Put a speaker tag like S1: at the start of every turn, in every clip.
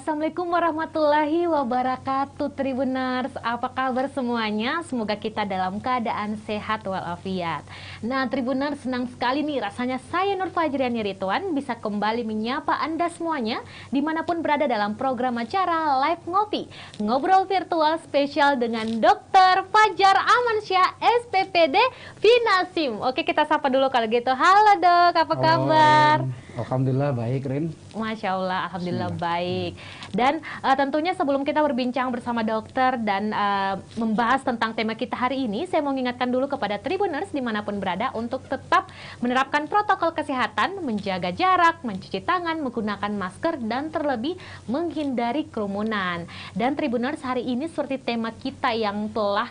S1: Assalamualaikum warahmatullahi wabarakatuh Tribuners. Apa kabar semuanya? Semoga kita dalam keadaan sehat walafiat. Nah Tribuners, senang sekali nih rasanya saya Nur Fajriani Ridwan bisa kembali menyapa Anda semuanya dimanapun berada dalam program acara Live Ngopi, ngobrol virtual spesial dengan Dr. Fajar Amansyah SPPD Finasim. Oke, kita sapa dulu kalau gitu. Halo Dok, apa kabar?
S2: Alhamdulillah baik, Rin.
S1: Masya Allah, Alhamdulillah baik. Dan tentunya sebelum kita berbincang bersama dokter dan membahas tentang tema kita hari ini, saya mau mengingatkan dulu kepada Tribuners dimanapun berada untuk tetap menerapkan protokol kesehatan, menjaga jarak, mencuci tangan, menggunakan masker, dan terlebih menghindari kerumunan. Dan Tribuners, hari ini seperti tema kita yang telah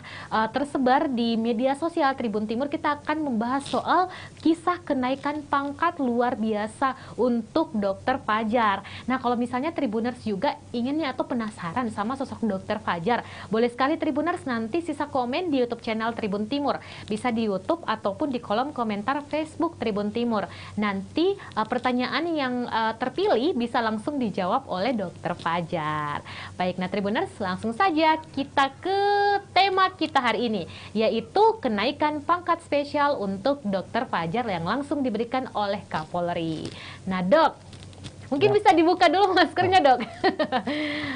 S1: tersebar di media sosial Tribun Timur, kita akan membahas soal kisah kenaikan pangkat luar biasa untuk Dokter Fajar. Nah, kalau misalnya Tribuners juga inginnya atau penasaran sama sosok Dokter Fajar, boleh sekali Tribuners nanti sisa komen di YouTube channel Tribun Timur. Bisa di YouTube ataupun di kolom komentar Facebook Tribun Timur. Nanti pertanyaan yang terpilih bisa langsung dijawab oleh Dokter Fajar. Baik, nah Tribuners, langsung saja kita ke tema kita hari ini, yaitu kenaikan pangkat spesial untuk Dokter Fajar yang langsung diberikan oleh Kapolri. Nah Dok, mungkin bisa dibuka dulu maskernya Dok.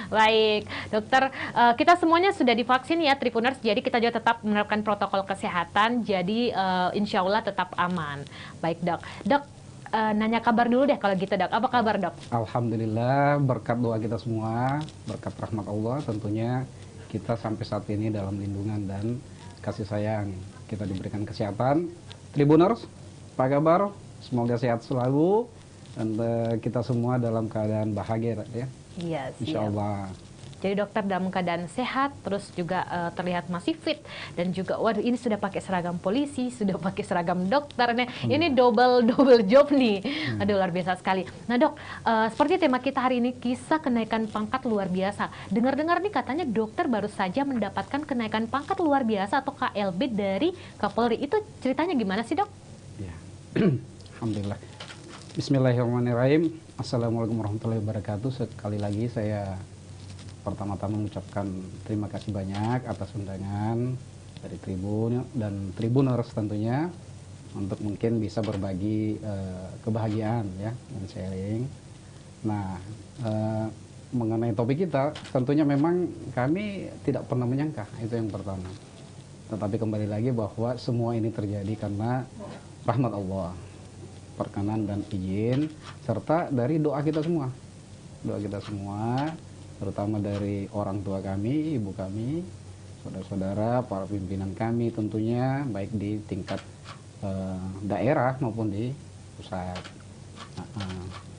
S1: Baik, dokter, kita semuanya sudah divaksin ya Tribuners, jadi kita juga tetap menerapkan protokol kesehatan, jadi insya Allah tetap aman. Baik Dok, nanya kabar dulu deh kalau gitu Dok, apa kabar Dok?
S2: Alhamdulillah, berkat doa kita semua, berkat rahmat Allah tentunya kita sampai saat ini dalam lindungan dan kasih sayang. Kita diberikan kesehatan. Tribuners, apa kabar? Semoga sehat selalu dan kita semua dalam keadaan bahagia ya.
S1: Iya,
S2: Insya Allah.
S1: Jadi dokter dalam keadaan sehat, terus juga terlihat masih fit, dan juga waduh ini sudah pakai seragam polisi, sudah pakai seragam dokter, nih ini double job nih, aduh luar biasa sekali. Nah Dok, seperti tema kita hari ini kisah kenaikan pangkat luar biasa. Dengar-dengar nih katanya dokter baru saja mendapatkan kenaikan pangkat luar biasa atau KLB dari Kapolri, itu ceritanya gimana sih Dok?
S2: Ya. Alhamdulillah. Bismillahirrahmanirrahim. Assalamualaikum warahmatullahi wabarakatuh. Sekali lagi saya pertama-tama mengucapkan terima kasih banyak atas undangan dari Tribun dan Tribuners tentunya untuk mungkin bisa berbagi kebahagiaan ya dan sharing. Nah, mengenai topik kita tentunya memang kami tidak pernah menyangka, itu yang pertama. Tetapi kembali lagi bahwa semua ini terjadi karena rahmat Allah, perkenan dan izin serta dari doa kita semua. Doa kita semua, terutama dari orang tua kami, ibu kami, saudara-saudara, para pimpinan kami tentunya, baik di tingkat daerah maupun di pusat.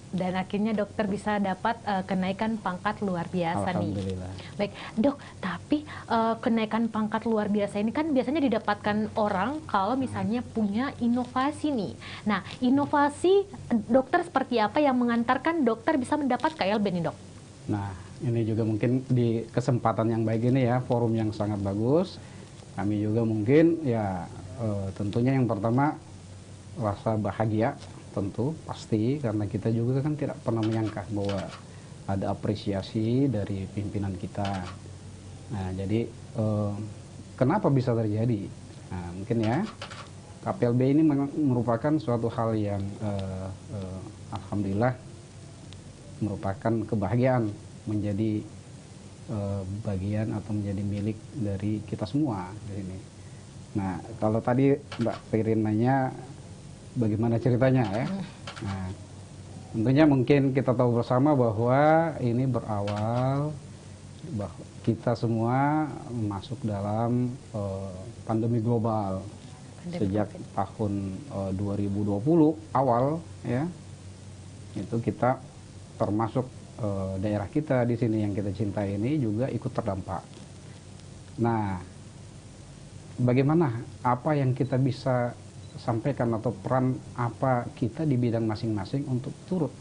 S1: Dan akhirnya dokter bisa dapat kenaikan pangkat luar biasa nih. Baik Dok, tapi kenaikan pangkat luar biasa ini kan biasanya didapatkan orang kalau misalnya punya inovasi nih. Nah, inovasi dokter seperti apa yang mengantarkan dokter bisa mendapat KLB nih Dok?
S2: Nah, ini juga mungkin di kesempatan yang baik ini ya, forum yang sangat bagus. Kami juga mungkin ya tentunya yang pertama rasa bahagia, tentu pasti karena kita juga kan tidak pernah menyangka bahwa ada apresiasi dari pimpinan kita. Nah, jadi kenapa bisa terjadi? Nah, mungkin ya KPLB ini merupakan suatu hal yang alhamdulillah merupakan kebahagiaan, menjadi bagian atau menjadi milik dari kita semua di sini. Nah, kalau tadi Mbak Pirin nanya bagaimana ceritanya ya. Nah, tentunya mungkin kita tahu bersama bahwa ini berawal bahwa kita semua masuk dalam pandemi global sejak tahun 2020 awal ya. Itu kita termasuk daerah kita di sini yang kita cintai ini juga ikut terdampak. Nah, bagaimana apa yang kita bisa sampaikan atau peran apa kita di bidang masing-masing untuk turut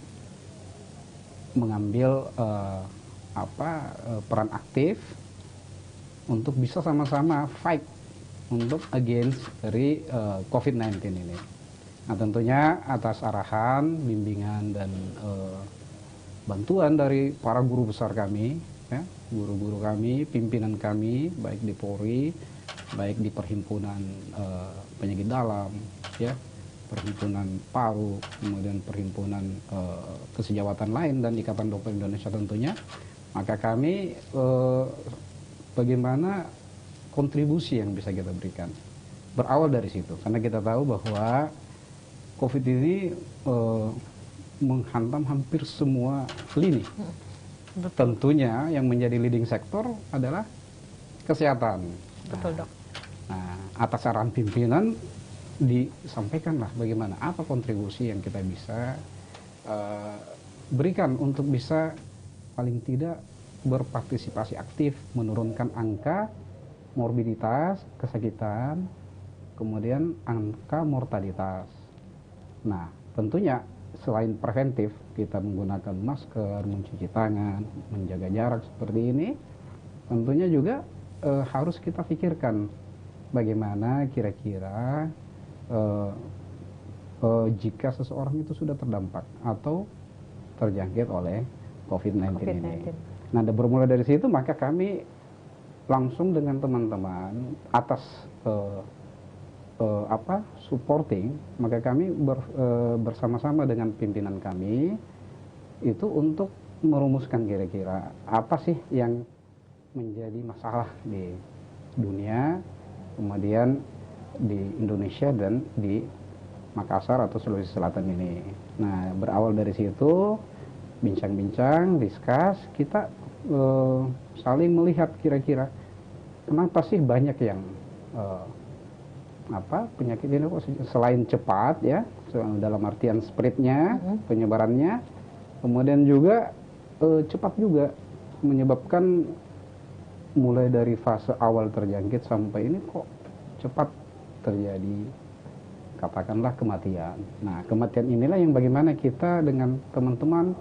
S2: mengambil peran aktif untuk bisa sama-sama fight untuk against dari COVID-19 ini. Nah, tentunya atas arahan, bimbingan dan bantuan dari para guru besar kami, ya, guru-guru kami, pimpinan kami, baik di Polri, baik di Perhimpunan Penyakit Dalam, ya, Perhimpunan Paru, kemudian Perhimpunan Kesejawatan lain dan Ikatan Dokter Indonesia tentunya. Maka kami bagaimana kontribusi yang bisa kita berikan. Berawal dari situ, karena kita tahu bahwa COVID ini menghantam hampir semua lini. Tentunya yang menjadi leading sektor adalah kesehatan.
S1: Betul, Dok.
S2: Nah, atas arahan pimpinan disampaikanlah bagaimana apa kontribusi yang kita bisa berikan untuk bisa paling tidak berpartisipasi aktif menurunkan angka morbiditas, kesakitan, kemudian angka mortalitas. Nah, tentunya selain preventif, kita menggunakan masker, mencuci tangan, menjaga jarak seperti ini, tentunya juga harus kita pikirkan bagaimana kira-kira jika seseorang itu sudah terdampak atau terjangkit oleh COVID-19 ini. Nah, bermula dari situ maka kami langsung dengan teman-teman atas supporting, maka kami bersama-sama dengan pimpinan kami itu untuk merumuskan kira-kira apa sih yang menjadi masalah di dunia, kemudian di Indonesia dan di Makassar atau Sulawesi Selatan ini. Nah, berawal dari situ bincang-bincang, diskus, kita saling melihat kira-kira kenapa sih banyak yang penyakit ini kok selain cepat ya dalam artian spreadnya, penyebarannya, kemudian juga cepat juga menyebabkan mulai dari fase awal terjangkit sampai ini kok cepat terjadi katakanlah kematian. Nah, kematian inilah yang bagaimana kita dengan teman-teman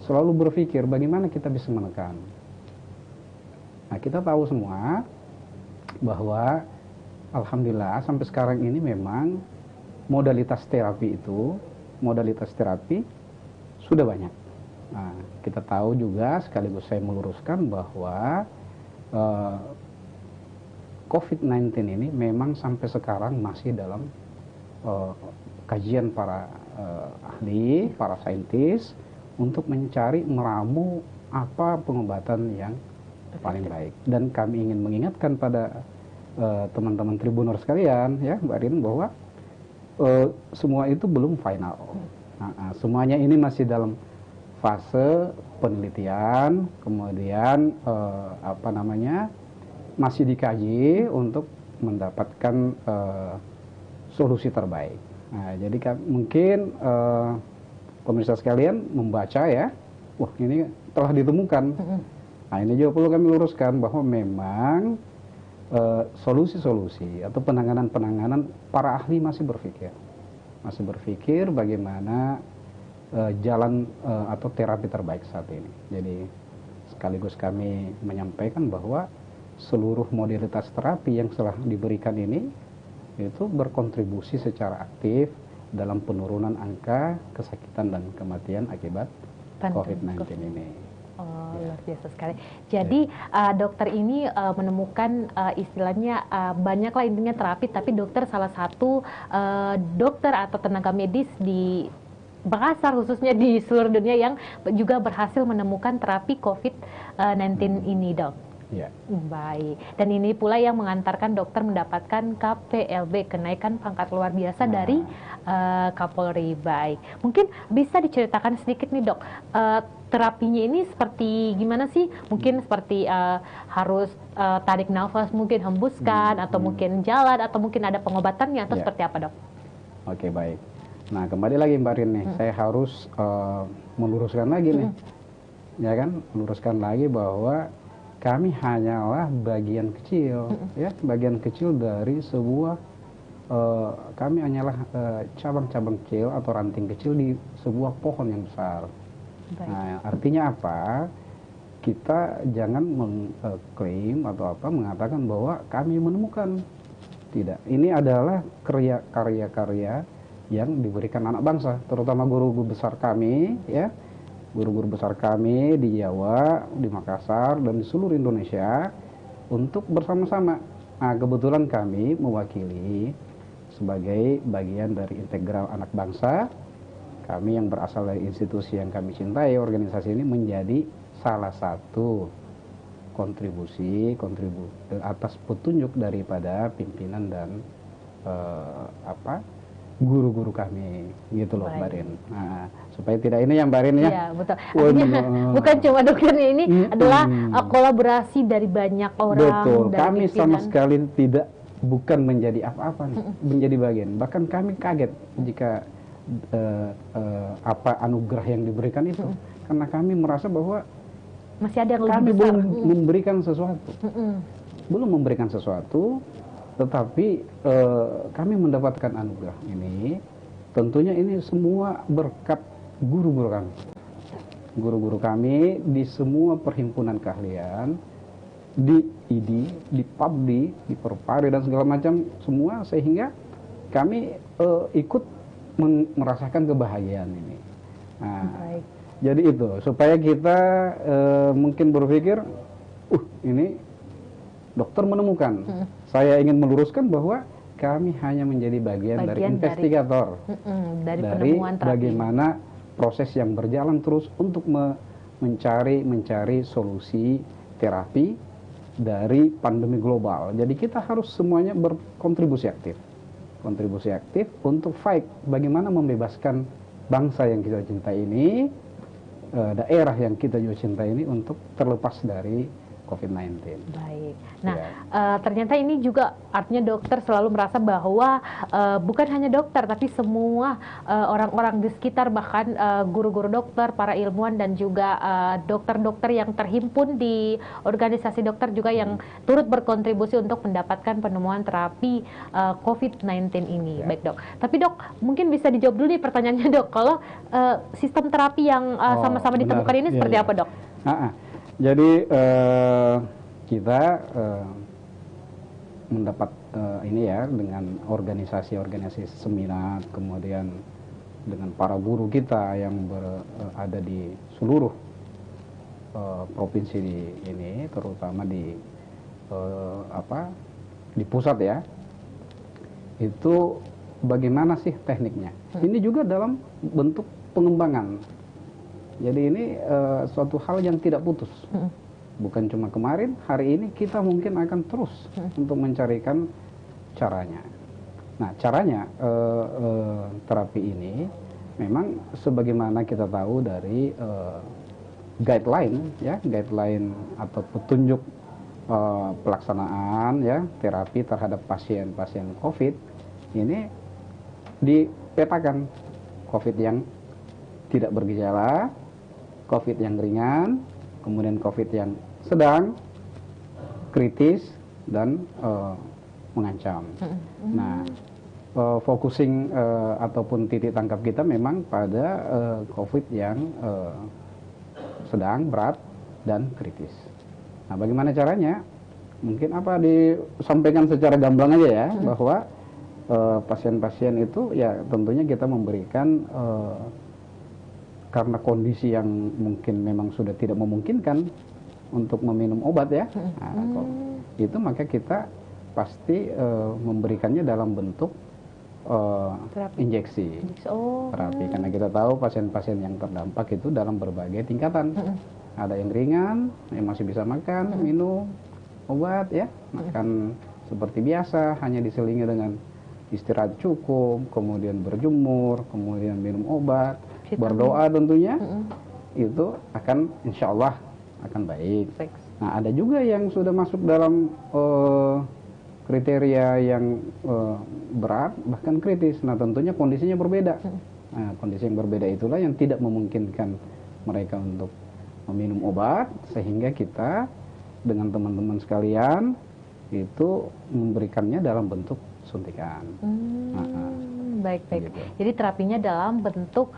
S2: selalu berpikir bagaimana kita bisa menekan. Nah, kita tahu semua bahwa alhamdulillah sampai sekarang ini memang modalitas terapi sudah banyak. Nah, kita tahu juga sekaligus saya meluruskan bahwa COVID-19 ini memang sampai sekarang masih dalam kajian para ahli, para saintis untuk mencari meramu apa pengobatan yang paling baik. Dan kami ingin mengingatkan pada teman-teman Tribuners sekalian, ya Mbak Rin, bahwa semua itu belum final. Semuanya ini masih dalam fase penelitian, kemudian masih dikaji untuk mendapatkan solusi terbaik. Nah, jadi mungkin pemirsa sekalian membaca ya, wah ini telah ditemukan. Nah, ini juga perlu kami luruskan bahwa memang solusi-solusi atau penanganan-penanganan para ahli masih berpikir bagaimana jalan atau terapi terbaik saat ini. Jadi sekaligus kami menyampaikan bahwa seluruh modalitas terapi yang telah diberikan ini itu berkontribusi secara aktif dalam penurunan angka kesakitan dan kematian akibat COVID-19 ini.
S1: Oh, luar biasa sekali. Jadi dokter ini menemukan istilahnya banyaklah intinya terapi, tapi dokter salah satu dokter atau tenaga medis di Makassar khususnya di seluruh dunia yang juga berhasil menemukan terapi COVID-19 ini, Dok.
S2: Ya.
S1: Baik. Dan ini pula yang mengantarkan dokter mendapatkan KPLB, kenaikan pangkat luar biasa dari Kapolri. Baik. Mungkin bisa diceritakan sedikit nih, Dok. Terapinya ini seperti gimana sih? Mungkin seperti harus tarik nafas, mungkin hembuskan, atau mungkin jalan, atau mungkin ada pengobatannya, atau seperti apa, Dok?
S2: Oke, baik. Nah, kembali lagi Mbak Rin nih, saya harus meluruskan lagi nih. Ya kan? Meluruskan lagi bahwa kami hanyalah bagian kecil, ya, bagian kecil dari sebuah, kami hanyalah cabang-cabang kecil atau ranting kecil di sebuah pohon yang besar. Baik. Nah, artinya apa? Kita jangan mengklaim atau mengatakan bahwa kami menemukan. Tidak. Ini adalah karya-karya yang diberikan anak bangsa, terutama guru besar kami, ya, guru-guru besar kami di Jawa, di Makassar, dan di seluruh Indonesia untuk bersama-sama. Nah, kebetulan kami mewakili sebagai bagian dari integral anak bangsa. Kami yang berasal dari institusi yang kami cintai, organisasi ini menjadi salah satu kontribusi atas petunjuk daripada pimpinan dan guru-guru kami, gitu loh, Mbak Rin. Nah, supaya tidak ini ya, Mbak Rin ya.
S1: Iya, betul. Artinya bukan cuma dokternya, ini adalah kolaborasi dari banyak orang.
S2: Betul.
S1: Dari
S2: kami
S1: pimpinan.
S2: sama sekali bukan menjadi apa-apa nih, menjadi bagian. Bahkan kami kaget jika apa anugerah yang diberikan itu, karena kami merasa bahwa
S1: masih ada yang lebih
S2: kami
S1: besar.
S2: belum memberikan sesuatu, belum memberikan sesuatu, tetapi kami mendapatkan anugerah ini. Tentunya ini semua berkat guru-guru kami. Guru-guru kami di semua perhimpunan keahlian, di ID, di PABDI, di Perpari dan segala macam semua, sehingga kami ikut merasakan kebahagiaan ini. Nah, jadi itu supaya kita mungkin berpikir, ini dokter menemukan. Saya ingin meluruskan bahwa kami hanya menjadi bagian dari investigator dari bagaimana proses yang berjalan terus untuk mencari solusi terapi dari pandemi global. Jadi kita harus semuanya berkontribusi aktif. Kontribusi aktif untuk fight bagaimana membebaskan bangsa yang kita cintai ini, daerah yang kita juga cintai ini untuk terlepas dari COVID-19.
S1: Baik. Nah, ternyata ini juga artinya dokter selalu merasa bahwa bukan hanya dokter, tapi semua orang-orang di sekitar, bahkan guru-guru dokter, para ilmuwan, dan juga dokter-dokter yang terhimpun di organisasi dokter juga yang turut berkontribusi untuk mendapatkan penemuan terapi COVID-19 ini. Ya. Baik, Dok. Tapi Dok, mungkin bisa dijawab dulu nih pertanyaannya, Dok. Kalau sistem terapi yang sama-sama ditemukan ini seperti apa, Dok?
S2: Jadi kita mendapat ini ya dengan organisasi-organisasi seminar, kemudian dengan para guru kita yang ada di seluruh provinsi ini, terutama di pusat ya. Itu bagaimana sih tekniknya? Ini juga dalam bentuk pengembangan. Jadi ini suatu hal yang tidak putus. Bukan cuma kemarin, hari ini kita mungkin akan terus untuk mencarikan caranya. Nah, caranya terapi ini memang sebagaimana kita tahu dari guideline atau petunjuk pelaksanaan ya terapi terhadap pasien-pasien COVID ini dipetakan COVID yang tidak bergejala, COVID yang ringan, kemudian COVID yang sedang, kritis, dan mengancam. Nah, focusing ataupun titik tangkap kita memang pada COVID yang sedang, berat, dan kritis. Nah, bagaimana caranya? Mungkin disampaikan secara gamblang aja ya, bahwa pasien-pasien itu ya tentunya kita memberikan karena kondisi yang mungkin memang sudah tidak memungkinkan untuk meminum obat ya, itu maka kita pasti memberikannya dalam bentuk injeksi terapi, karena kita tahu pasien-pasien yang terdampak itu dalam berbagai tingkatan. Ada yang ringan, yang masih bisa makan, minum obat ya, makan seperti biasa, hanya diselingi dengan istirahat cukup, kemudian berjemur, kemudian minum obat, berdoa tentunya, itu akan insya Allah akan baik. Nah, ada juga yang sudah masuk dalam kriteria yang berat, bahkan kritis. Nah, tentunya kondisinya berbeda. Nah, kondisi yang berbeda itulah yang tidak memungkinkan mereka untuk meminum obat, sehingga kita dengan teman-teman sekalian itu memberikannya dalam bentuk suntikan.
S1: Baik.
S2: Gitu.
S1: Jadi terapinya dalam bentuk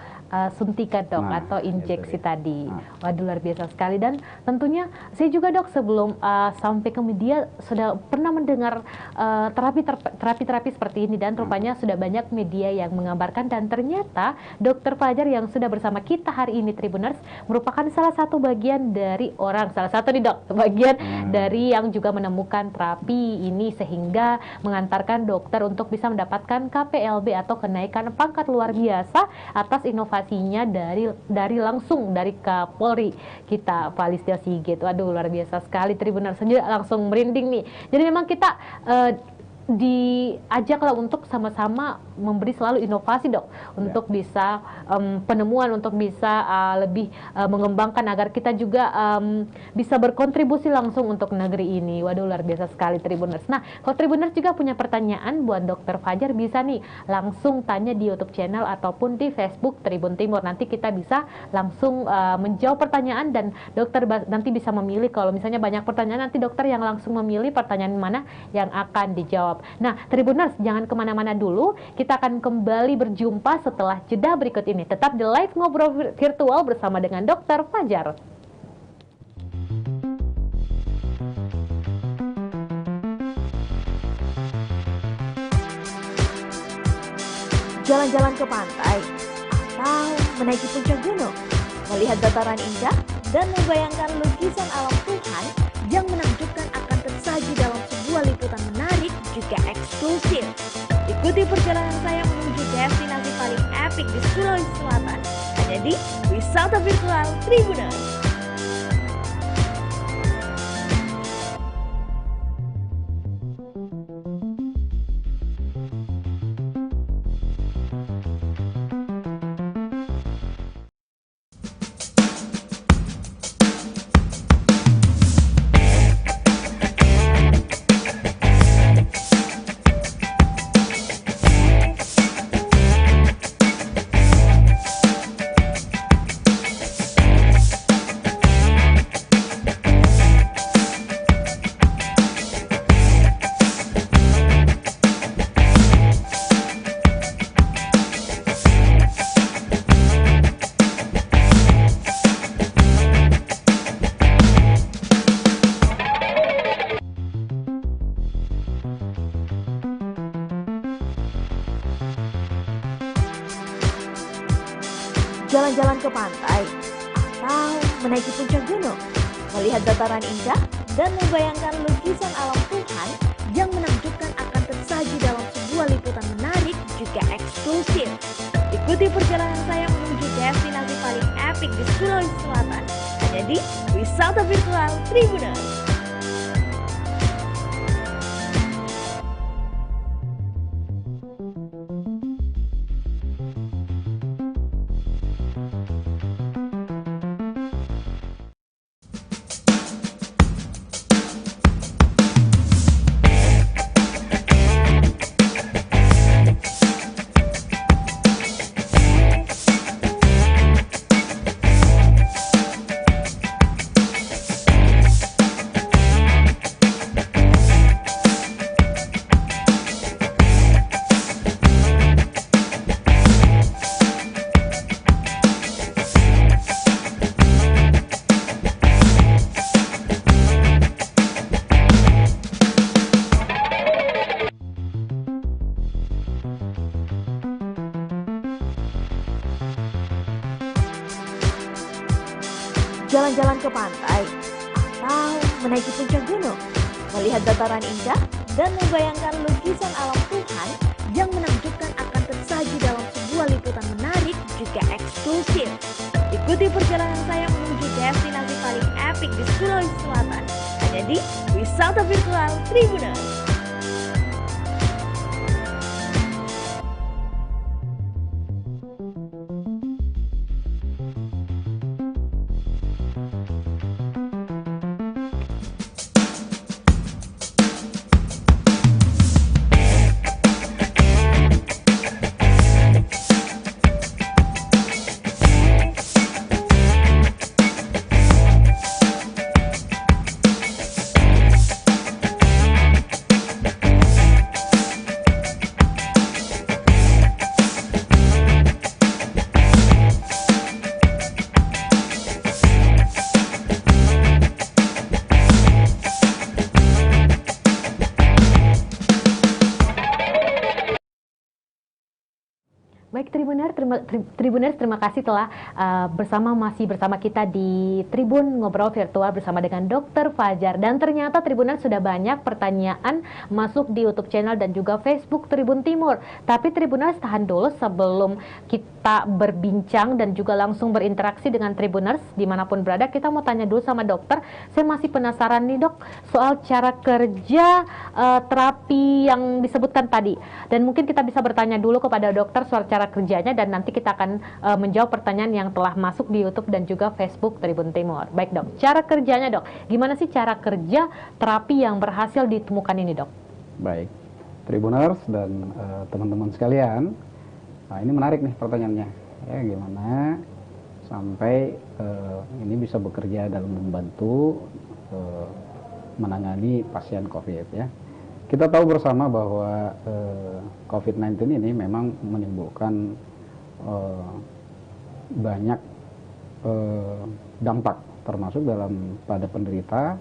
S1: suntikan dok,
S2: Nah,
S1: atau injeksi
S2: itu.
S1: tadi.
S2: Nah.
S1: Waduh, luar biasa sekali. Dan tentunya saya juga dok, sebelum sampai ke media sudah pernah mendengar terapi-terapi seperti ini, dan rupanya sudah banyak media yang mengabarkan, dan ternyata Dokter Fajar yang sudah bersama kita hari ini Tribuners merupakan salah satu bagian dari salah satu nih dok, bagian dari yang juga menemukan terapi ini sehingga mengantarkan dokter untuk bisa mendapatkan KPLB atau kenaikan pangkat luar biasa atas inovasinya dari langsung dari Kapolri kita, Pak Listio Sigit. Waduh, luar biasa sekali Tribuners, sendiri langsung merinding nih. Jadi memang kita diajaklah untuk sama-sama memberi selalu inovasi dok, untuk bisa penemuan, untuk bisa lebih mengembangkan agar kita juga bisa berkontribusi langsung untuk negeri ini. Waduh, luar biasa sekali Tribuners. Nah, kalau Tribuners juga punya pertanyaan buat Dokter Fajar, bisa nih langsung tanya di YouTube channel ataupun di Facebook Tribun Timur. Nanti kita bisa langsung menjawab pertanyaan, dan dokter nanti bisa memilih. Kalau misalnya banyak pertanyaan, nanti dokter yang langsung memilih pertanyaan mana yang akan dijawab. Nah, Tribuners, jangan kemana-mana dulu. Kita akan kembali berjumpa setelah jeda berikut ini. Tetap di live ngobrol virtual bersama dengan Dokter Fajar.
S3: Jalan-jalan ke pantai atau menaiki puncak gunung, melihat dataran indah dan membayangkan lukisan alam Tuhan yang menakjubkan akan tersaji dalam sebuah liputan menarik juga eksklusif. Ikuti perjalanan saya menuju destinasi paling epik di Sulawesi Selatan, hanya di Wisata Virtual Tribuners. Jalan-jalan ke pantai atau menaiki puncak gunung, melihat dataran indah dan membayangkan lukisan alam Tuhan yang menakjubkan akan tersaji dalam sebuah liputan menarik juga eksklusif. Ikuti perjalanan saya menuju destinasi paling epik di Sulawesi Selatan, hanya di Wisata Virtual Tribuners. Jalan-jalan ke pantai atau menaiki puncak gunung, melihat dataran indah dan membayangkan lukisan alam Tuhan yang menakjubkan akan tersaji dalam sebuah liputan menarik juga eksklusif. Ikuti perjalanan saya menuju destinasi paling epik di Sulawesi Selatan, hanya di Wisata Virtual Tribuners.
S1: Tribuners, terima kasih telah masih bersama kita di Tribun Ngobrol Virtual bersama dengan Dr. Fajar. Dan ternyata Tribuners sudah banyak pertanyaan masuk di YouTube channel dan juga Facebook Tribun Timur. Tapi Tribuners tahan dulu sebelum kita berbincang dan juga langsung berinteraksi dengan Tribuners dimanapun berada. Kita mau tanya dulu sama dokter. Saya masih penasaran nih dok soal cara kerja terapi yang disebutkan tadi. Dan mungkin kita bisa bertanya dulu kepada dokter soal cara kerjanya dan nanti kita akan menjawab pertanyaan yang telah masuk di YouTube dan juga Facebook Tribun Timur. Baik dok, cara kerjanya dok, gimana sih cara kerja terapi yang berhasil ditemukan ini dok?
S2: Baik, Tribuners dan teman-teman sekalian, nah, ini menarik nih pertanyaannya. Ya, gimana sampai ini bisa bekerja dalam membantu menangani pasien COVID ya. Kita tahu bersama bahwa COVID-19 ini memang menimbulkan banyak dampak, termasuk pada penderita.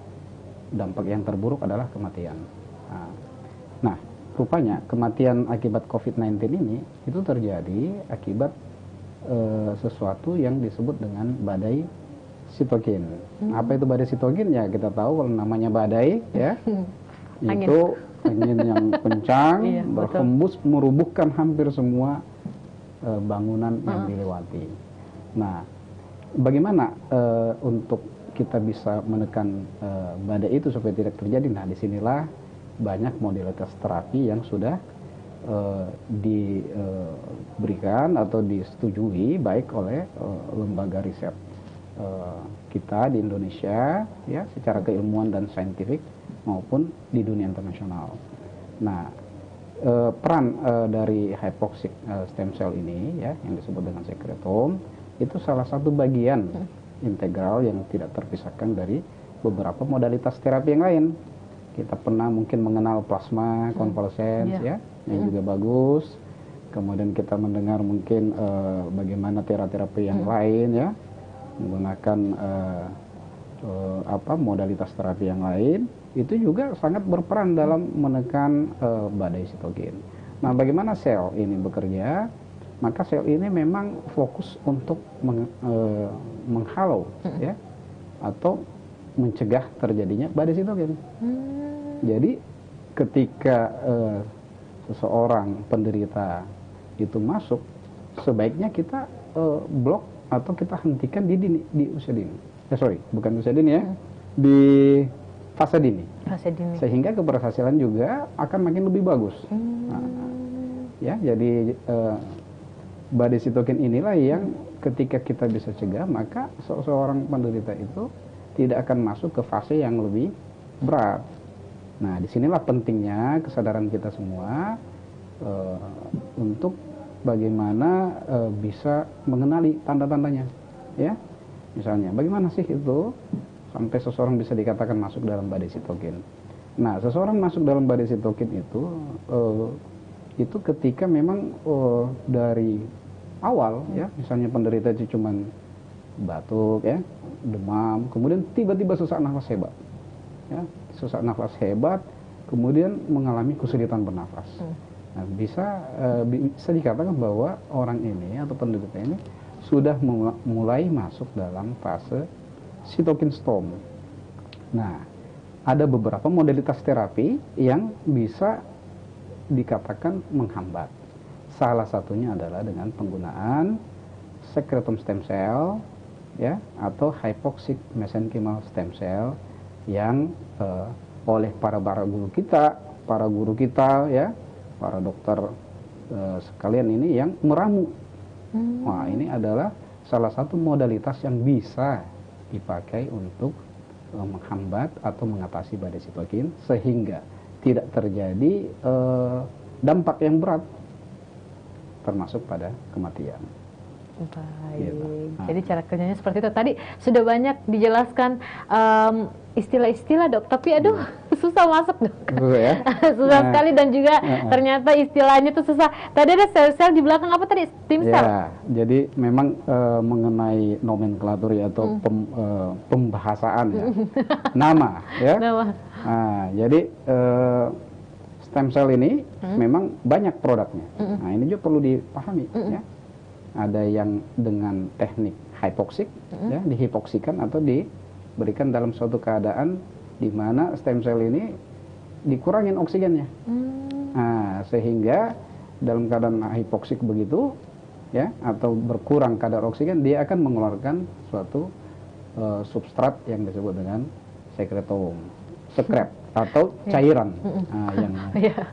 S2: Dampak yang terburuk adalah kematian. Nah, rupanya kematian akibat COVID-19 ini itu terjadi akibat sesuatu yang disebut dengan badai sitokin. Apa itu badai sitokin? Ya kita tahu kalau namanya badai ya itu angin yang kencang berhembus merubuhkan hampir semua bangunan yang dilewati. Nah, bagaimana untuk kita bisa menekan badai itu supaya tidak terjadi? Nah, disinilah banyak modalitas terapi yang sudah diberikan atau disetujui baik oleh lembaga riset kita di Indonesia ya secara keilmuan dan saintifik maupun di dunia internasional. Nah, peran dari hypoxic stem cell ini ya yang disebut dengan sekretom itu salah satu bagian integral yang tidak terpisahkan dari beberapa modalitas terapi yang lain. Kita pernah mungkin mengenal plasma konvalesens ya yang juga bagus. Kemudian kita mendengar mungkin bagaimana terapi yang lain ya menggunakan modalitas terapi yang lain itu juga sangat berperan dalam menekan badai sitokin. Nah, bagaimana sel ini bekerja? Maka sel ini memang fokus untuk menghalau ya atau mencegah terjadinya badai sitokin. Jadi ketika seseorang penderita itu masuk, sebaiknya kita blok atau kita hentikan di usia dini. Bukan usia dini ya, di fase dini. Sehingga keberhasilan juga akan makin lebih bagus. Nah, ya, jadi badai sitokin inilah yang ketika kita bisa cegah, maka seseorang penderita itu tidak akan masuk ke fase yang lebih berat. Nah, disinilah pentingnya kesadaran kita semua untuk bagaimana bisa mengenali tanda-tandanya, ya. Misalnya, bagaimana sih itu sampai seseorang bisa dikatakan masuk dalam badai sitokin? Nah, seseorang masuk dalam badai sitokin itu ketika memang dari awal, ya, misalnya penderita itu cuman batuk, ya, demam, kemudian tiba-tiba sesak nafas hebat, ya, sesak nafas hebat, kemudian mengalami kesulitan bernafas. Nah, bisa dikatakan bahwa orang ini atau penderita ini sudah mulai masuk dalam fase sitokin storm. Nah, ada beberapa modalitas terapi yang bisa dikatakan menghambat. Salah satunya adalah dengan penggunaan secretum stem cell, ya, atau hypoxic mesenchymal stem cell yang oleh para guru kita, ya, para dokter sekalian ini yang meramu. Wah, ini adalah salah satu modalitas yang bisa dipakai untuk menghambat atau mengatasi badai sitokin sehingga tidak terjadi dampak yang berat termasuk pada kematian.
S1: Baik,
S2: Gitu.
S1: Jadi cara kerjanya seperti itu. Tadi sudah banyak dijelaskan istilah-istilah dok, tapi aduh susah masuk dok.
S2: Susah ya?
S1: Susah sekali dan juga ternyata istilahnya itu susah. Tadi ada sel-sel di belakang apa tadi? Tim sel?
S2: Ya, jadi memang mengenai nomenklatur ya, atau pembahasan ya. Nama ya.
S1: Nama.
S2: Nah, jadi stem cell ini memang banyak produknya. Nah, ini juga perlu dipahami ya. ada yang dengan teknik hipoksik, ya, dihipoksikan atau diberikan dalam suatu keadaan di mana stem cell ini dikurangin oksigennya. Nah, sehingga dalam keadaan hipoksik begitu, ya, atau berkurang kadar oksigen, dia akan mengeluarkan suatu substrat yang disebut dengan sekretom, sekret atau cairan. Nah, yang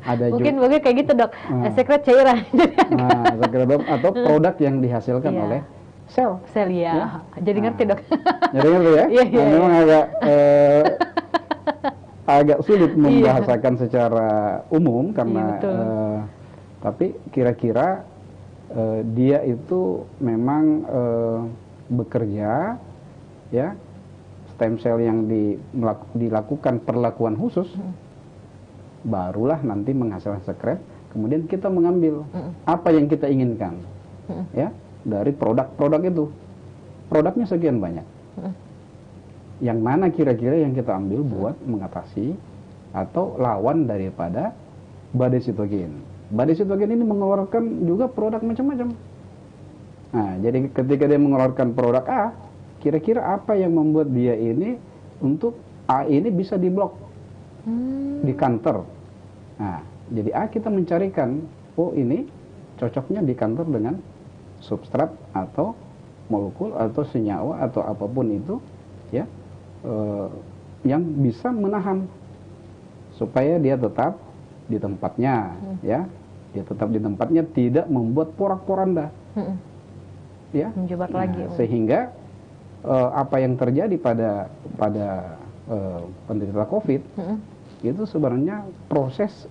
S2: ada
S1: mungkin kayak gitu, Dok. Sekret cairan.
S2: Sekretom atau produk yang dihasilkan oleh sel.
S1: Sel, ya. Jadi ngerti, Dok.
S2: Jadi ngerti ya? Nah, memang agak sulit membahasakan secara umum karena tapi kira-kira dia itu memang bekerja, ya, stem cell yang dilakukan perlakuan khusus, barulah nanti menghasilkan sekret. Kemudian kita mengambil apa yang kita inginkan, ya, dari produk-produk itu. Produknya sekian banyak. Yang mana kira-kira yang kita ambil buat mengatasi atau lawan daripada badai sitokin. Badai sitokin ini mengeluarkan juga produk macam-macam. Nah, jadi ketika dia mengeluarkan produk A, kira-kira apa yang membuat dia ini untuk A ini bisa diblok, di counter. Nah, jadi A kita mencarikan, oh ini cocoknya di counter dengan substrat atau molekul atau senyawa atau apapun itu, ya, yang bisa menahan supaya dia tetap di tempatnya, ya, dia tetap di tempatnya, tidak membuat porak-poranda, ya, menyebar lagi, sehingga apa yang terjadi pada penderita COVID itu sebenarnya proses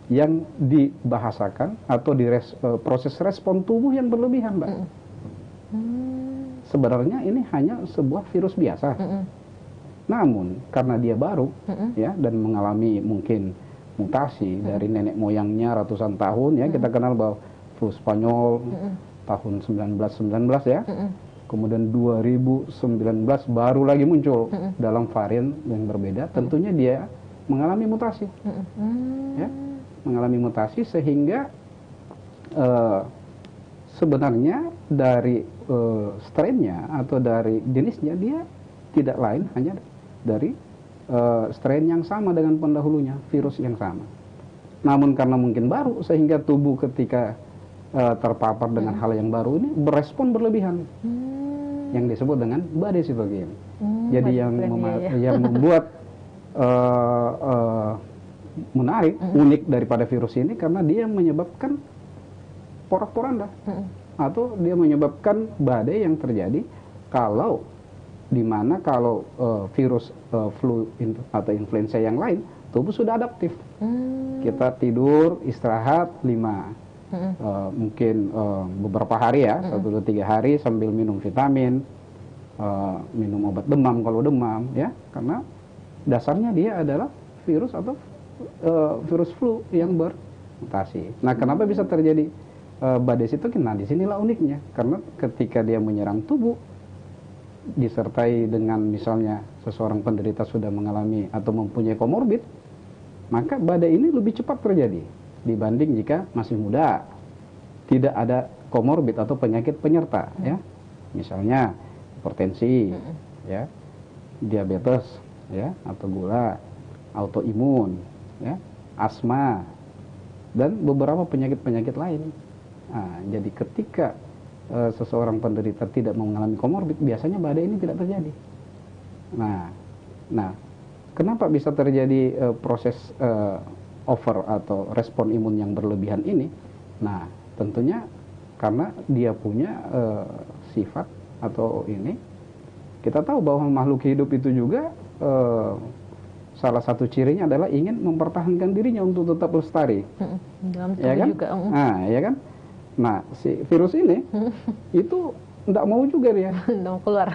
S2: yang dibahasakan atau proses respon tubuh yang berlebihan, Mbak. Sebenarnya ini hanya sebuah virus biasa. Namun karena dia baru, ya, dan mengalami mungkin mutasi dari nenek moyangnya ratusan tahun, ya, kita kenal bahwa flu Spanyol tahun 1919, ya. Kemudian 2019 baru lagi muncul dalam varian yang berbeda. Tentunya dia mengalami mutasi, ya, mengalami mutasi sehingga sebenarnya dari strainnya atau dari jenisnya dia tidak lain hanya dari strain yang sama dengan pendahulunya, virus yang sama. Namun karena mungkin baru, sehingga tubuh ketika terpapar dengan hal yang baru ini berespon berlebihan, yang disebut dengan badai sitokin. Jadi yang membuat menarik, unik daripada virus ini karena dia menyebabkan porak-poranda atau dia menyebabkan badai yang terjadi kalau kalau virus flu atau influenza yang lain, tubuh sudah adaptif. Kita tidur, istirahat mungkin beberapa hari, ya, 1-3 hari sambil minum vitamin, minum obat demam kalau demam, ya, karena dasarnya dia adalah virus atau virus flu yang bermutasi. Nah, kenapa bisa terjadi badai sitokin? Nah, disinilah uniknya, karena ketika dia menyerang tubuh disertai dengan misalnya seseorang penderita sudah mengalami atau mempunyai komorbid, maka badai ini lebih cepat terjadi dibanding jika masih muda, tidak ada komorbid atau penyakit penyerta, ya, misalnya hipertensi, ya, diabetes, ya, atau gula, autoimun, ya, asma, dan beberapa penyakit-penyakit lain. Nah, jadi ketika seseorang penderita tidak mengalami komorbid, biasanya badai ini tidak terjadi. Nah, kenapa bisa terjadi proses over atau respon imun yang berlebihan ini? Nah, tentunya karena dia punya sifat atau ini. Kita tahu bahwa makhluk hidup itu juga salah satu cirinya adalah ingin mempertahankan dirinya untuk tetap lestari.
S1: Dalam
S2: ya kan?
S1: juga.
S2: Nah, ya kan? Nah, si virus ini itu tidak mau juga dia.
S1: Tidak mau keluar.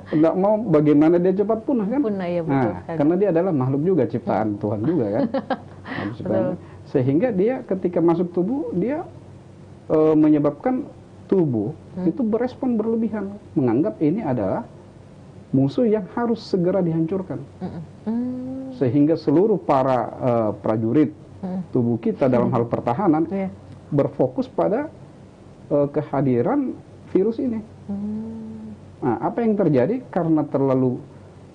S2: Tidak mau, bagaimana dia cepat punah, kan?
S1: Punah, ya, betul.
S2: Nah, karena dia adalah makhluk juga, ciptaan Tuhan juga, kan? Sehingga dia ketika masuk tubuh, dia menyebabkan tubuh itu berespon berlebihan, menganggap ini adalah musuh yang harus segera dihancurkan. Sehingga seluruh para prajurit tubuh kita dalam hal pertahanan berfokus pada kehadiran virus ini. Nah, apa yang terjadi karena terlalu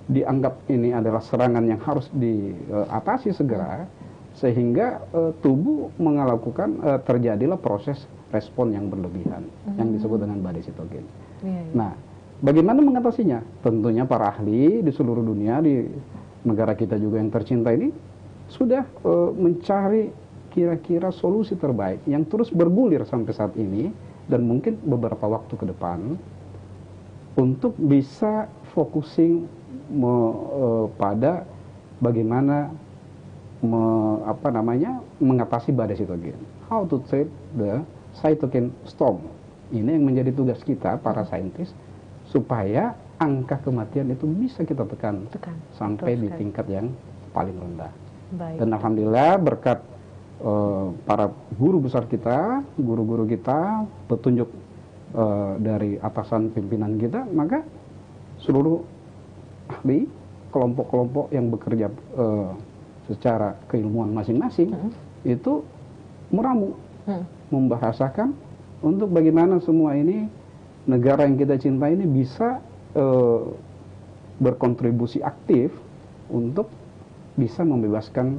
S2: dianggap ini adalah serangan yang harus diatasi segera, sehingga tubuh melakukan terjadilah proses respon yang berlebihan yang disebut dengan badai sitokin. Nah, bagaimana mengatasinya? Tentunya para ahli di seluruh dunia, di negara kita juga yang tercinta ini sudah mencari kira-kira solusi terbaik yang terus bergulir sampai saat ini dan mungkin beberapa waktu ke depan untuk bisa focusing pada bagaimana mengatasi badai sitokin. How to treat the cytokine storm. Ini yang menjadi tugas kita para saintis supaya angka kematian itu bisa kita tekan sampai di tingkat yang paling rendah.
S1: Baik.
S2: Dan alhamdulillah berkat para guru besar kita, guru-guru kita, petunjuk dari atasan pimpinan kita, maka seluruh ahli, kelompok-kelompok yang bekerja secara keilmuan masing-masing itu meramu, membahasakan untuk bagaimana semua ini negara yang kita cintai ini bisa berkontribusi aktif untuk bisa membebaskan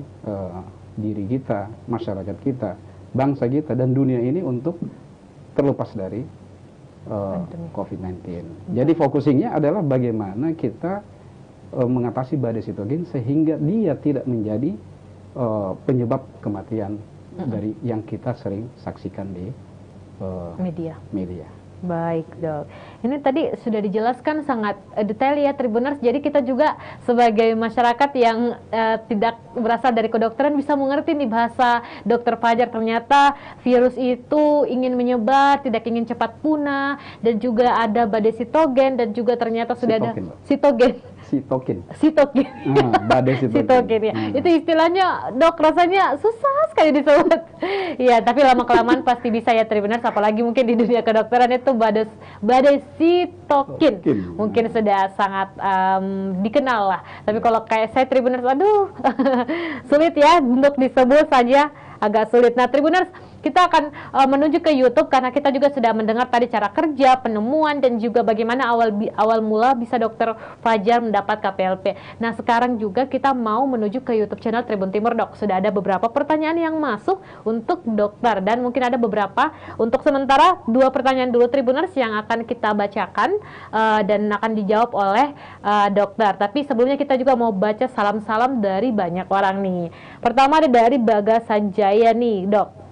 S2: diri kita, masyarakat kita, bangsa kita, dan dunia ini untuk terlepas dari COVID-19. Jadi focusingnya adalah bagaimana kita mengatasi badai sitokin sehingga dia tidak menjadi penyebab kematian dari yang kita sering saksikan di media.
S1: Baik, Dok. Ini tadi sudah dijelaskan sangat detail ya, Tribuners. Jadi kita juga sebagai masyarakat yang tidak berasal dari kedokteran bisa mengerti nih bahasa Dokter Fajar. Ternyata virus itu ingin menyebar, tidak ingin cepat punah, dan juga ada badai sitogen, dan juga ternyata sudah ada sitogen.
S2: Badai sitokin
S1: ya. Itu istilahnya, Dok, rasanya susah sekali disebut. Ya, tapi lama-kelamaan pasti bisa ya, Tribuners. Apalagi mungkin di dunia kedokteran itu badai sitokin mungkin sudah sangat dikenal lah. Tapi kalau kayak saya, Tribuners, aduh sulit ya untuk disebut saja, agak sulit. Nah, Tribuners, kita akan menuju ke YouTube karena kita juga sudah mendengar tadi cara kerja, penemuan, dan juga bagaimana awal mula bisa Dokter Fajar mendapat KPLP. Nah, sekarang juga kita mau menuju ke YouTube channel Tribun Timur, Dok. Sudah ada beberapa pertanyaan yang masuk untuk dokter, dan mungkin ada beberapa untuk sementara 2 pertanyaan dulu, Tribuners, yang akan kita bacakan dan akan dijawab oleh dokter. Tapi sebelumnya kita juga mau baca salam-salam dari banyak orang nih. Pertama ada dari Bagas Sanjaya nih, Dok.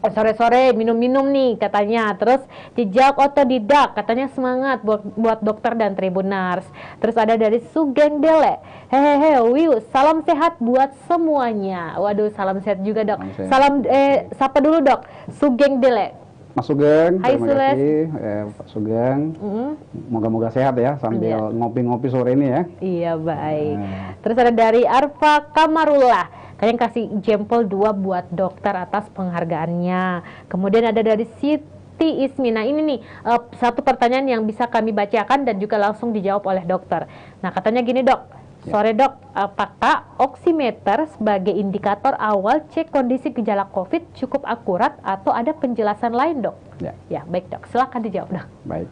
S1: Sore-sore minum-minum nih katanya. Terus dijawab otodidak, katanya semangat buat dokter dan Tribuners. Terus ada dari Sugeng Dele, hehehe wiu, salam sehat buat semuanya. Waduh, salam sehat juga, Dok. Salam sapa dulu, Dok. Sugeng Dele.
S2: Mas Sugeng,
S1: Hai,
S2: terima kasih Pak Sugeng. Moga-moga sehat ya sambil ngopi-ngopi sore ini ya. Iya,
S1: baik. Terus ada dari Arfa Kamarullah, kalian kasih jempol 2 buat dokter atas penghargaannya. Kemudian ada dari Siti Ismina. Ini nih satu pertanyaan yang bisa kami bacakan dan juga langsung dijawab oleh dokter. Nah, katanya gini, Dok. Sore, Dok, apakah oximeter sebagai indikator awal cek kondisi gejala COVID cukup akurat atau ada penjelasan lain, Dok? Ya, baik, Dok. Silakan dijawab, Dok.
S2: Baik,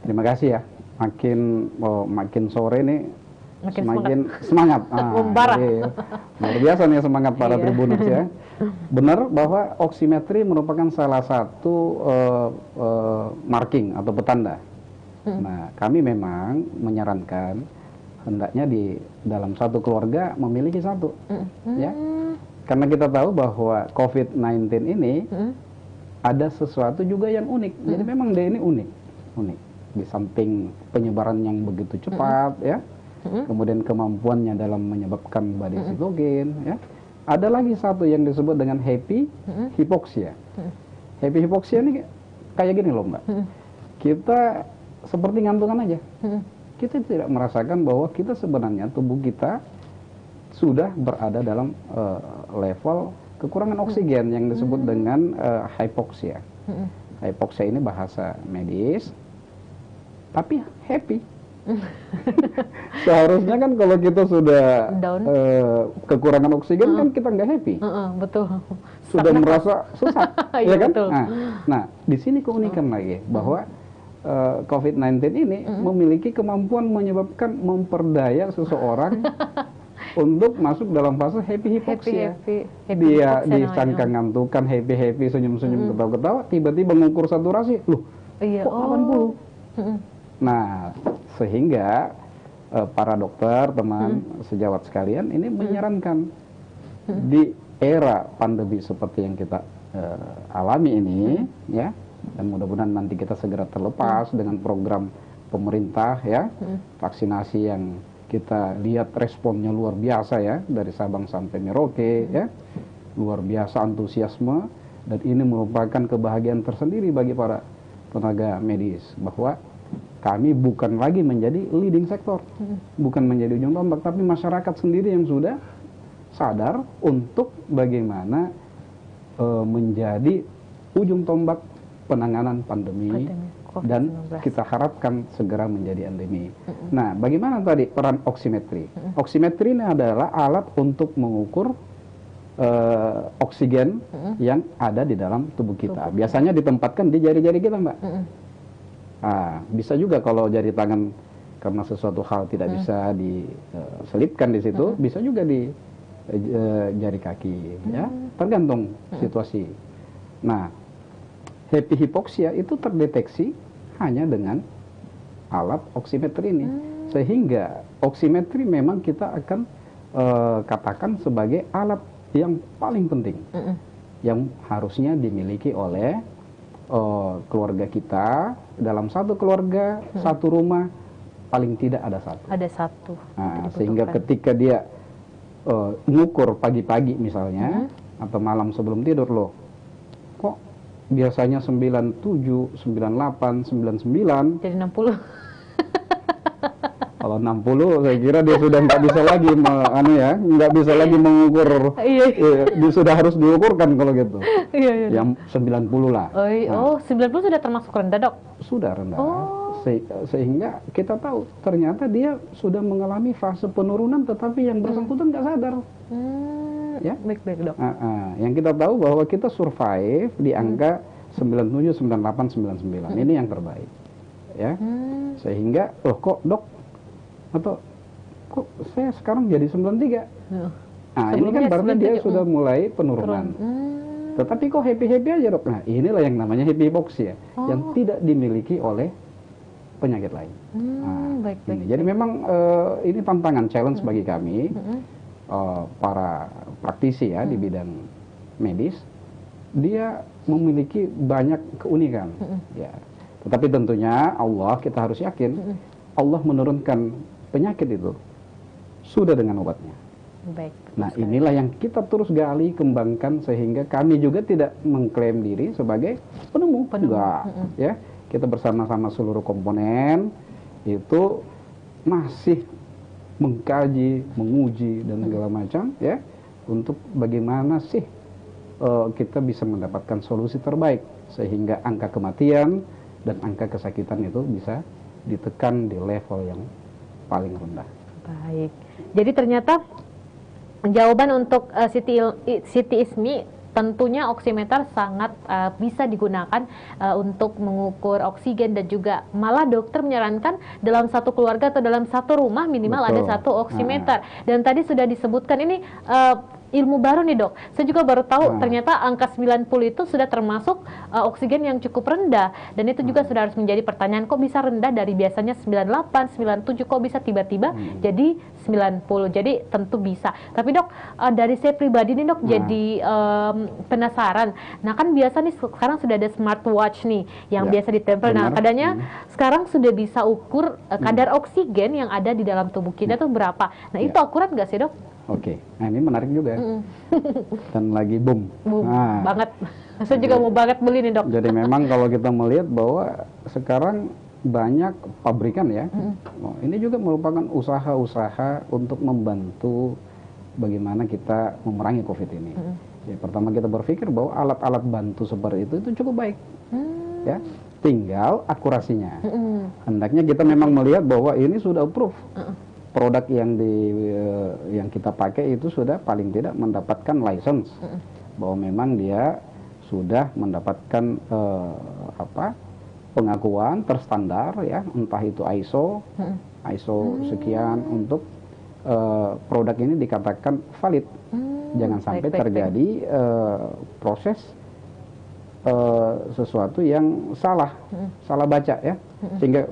S2: terima kasih ya. Makin sore nih semakin semangat. Luar biasa nih semangat para Tribuners ya. Benar bahwa oximetri merupakan salah satu marking atau petanda. Nah, kami memang menyarankan hendaknya di dalam satu keluarga memiliki satu, ya, karena kita tahu bahwa COVID-19 ini ada sesuatu juga yang unik. Jadi memang dia ini unik. Di samping penyebaran yang begitu cepat, ya, kemudian kemampuannya dalam menyebabkan badai sitokin, ya, ada lagi satu yang disebut dengan happy hypoxia. Happy hypoxia ini kayak gini loh, Mbak. Kita seperti ngantungan aja. Kita tidak merasakan bahwa kita sebenarnya tubuh kita sudah berada dalam level kekurangan oksigen yang disebut dengan hypoxia. Hypoxia ini bahasa medis, tapi happy. Seharusnya kan kalau kita sudah
S1: Down.
S2: kekurangan oksigen kan kita nggak happy,
S1: Betul.
S2: sudah merasa susah,
S1: Iya,
S2: ya kan?
S1: betul.
S2: Nah, di sini keunikan lagi bahwa COVID-19 ini memiliki kemampuan memperdaya seseorang untuk masuk dalam fase happy hypoxia.
S1: Happy
S2: Dia
S1: hypoxia
S2: disangka
S1: namanya.
S2: ngantukan, happy, senyum-senyum, ketawa-ketawa, tiba-tiba mengukur saturasi, loh,
S1: Iya.
S2: kok 80? Nah, sehingga para dokter, teman sejawat sekalian ini menyarankan di era pandemi seperti yang kita alami ini, ya, dan mudah-mudahan nanti kita segera terlepas dengan program pemerintah, ya, vaksinasi yang kita lihat responnya luar biasa, ya, dari Sabang sampai Merauke, ya, luar biasa antusiasme, dan ini merupakan kebahagiaan tersendiri bagi para tenaga medis bahwa kami bukan lagi menjadi leading sektor, bukan menjadi ujung tombak, tapi masyarakat sendiri yang sudah sadar untuk bagaimana menjadi ujung tombak penanganan pandemi
S1: COVID-19.
S2: dan kita harapkan segera menjadi endemi. Nah, bagaimana tadi peran oksimetri? Oksimetri ini adalah alat untuk mengukur oksigen yang ada di dalam tubuh kita. Biasanya ditempatkan di jari-jari kita, Mbak. Nah, bisa juga kalau jari tangan karena sesuatu hal tidak bisa diselipkan di situ, bisa juga di jari kaki, ya, tergantung situasi. Nah, happy hypoxia itu terdeteksi hanya dengan alat oksimetri ini, sehingga oksimetri memang kita akan katakan sebagai alat yang paling penting, yang harusnya dimiliki oleh keluarga kita. Dalam satu keluarga, satu rumah, paling tidak ada satu.
S1: Ada satu.
S2: Nah, sehingga ketika dia ngukur pagi-pagi misalnya, atau malam sebelum tidur, loh, kok biasanya 97, 98, 99,
S1: Jadi 60.
S2: kalau 60 saya kira dia sudah nggak bisa lagi nggak bisa lagi mengukur.
S1: Iya.
S2: Dia sudah harus diukurkan kalau gitu.
S1: Iya.
S2: Yang 90 lah.
S1: Oh, 90 sudah termasuk rendah, Dok?
S2: Sudah rendah. Sehingga kita tahu ternyata dia sudah mengalami fase penurunan, tetapi yang bersangkutan nggak sadar. Ya?
S1: Baik-baik, Dok.
S2: Yang kita tahu bahwa kita survive di angka 97, 98, 99. Ini yang terbaik. Ya. Sehingga, loh kok, Dok, atau kok saya sekarang jadi 93? Nah, ini kan berarti dia sudah mulai penurunan. Tetapi kok happy-happy aja, Dok? Nah, inilah yang namanya happy hypoxia, yang tidak dimiliki oleh penyakit lain. Baik. Jadi memang ini tantangan, challenge bagi kami, para praktisi ya di bidang medis. Dia memiliki banyak keunikan. Ya. Tetapi tentunya Allah, kita harus yakin, Allah menurunkan penyakit itu sudah dengan obatnya.
S1: Baik.
S2: Nah, inilah yang kita terus gali, kembangkan, sehingga kami juga tidak mengklaim diri sebagai penemu. Enggak, ya. Kita bersama-sama seluruh komponen itu masih mengkaji, menguji dan segala macam, ya, untuk bagaimana sih kita bisa mendapatkan solusi terbaik sehingga angka kematian dan angka kesakitan itu bisa ditekan di level yang paling rendah.
S1: Baik. Jadi ternyata jawaban untuk Siti Ismi, tentunya oximeter sangat bisa digunakan untuk mengukur oksigen, dan juga malah dokter menyarankan dalam satu keluarga atau dalam satu rumah minimal ada satu oximeter. Dan tadi sudah disebutkan ini ilmu baru nih, Dok. Saya juga baru tahu ternyata angka 90 itu sudah termasuk oksigen yang cukup rendah, dan itu juga sudah harus menjadi pertanyaan, kok bisa rendah dari biasanya 98, 97, kok bisa tiba-tiba jadi 90. Jadi tentu bisa. Tapi, Dok, dari saya pribadi nih, Dok, jadi penasaran. Nah, kan biasa nih sekarang sudah ada smartwatch nih yang biasa ditempel. Nah, kadangnya sekarang sudah bisa ukur kadar oksigen yang ada di dalam tubuh kita tuh berapa. Nah, itu akurat nggak sih, Dok?
S2: Oke, nah ini menarik juga, dan lagi boom.
S1: Banget. Saya juga mau banget beli nih, Dok.
S2: Jadi memang kalau kita melihat bahwa sekarang banyak pabrikan ya, ini juga merupakan usaha-usaha untuk membantu bagaimana kita memerangi COVID ini. Ya, pertama kita berpikir bahwa alat-alat bantu seperti itu cukup baik, ya, tinggal akurasinya. Hendaknya kita memang melihat bahwa ini sudah approve. Produk yang kita pakai itu sudah paling tidak mendapatkan license. Bahwa memang dia sudah mendapatkan pengakuan terstandar ya, entah itu ISO sekian untuk produk ini dikatakan valid. Jangan sampai terjadi proses sesuatu yang salah baca ya, sehingga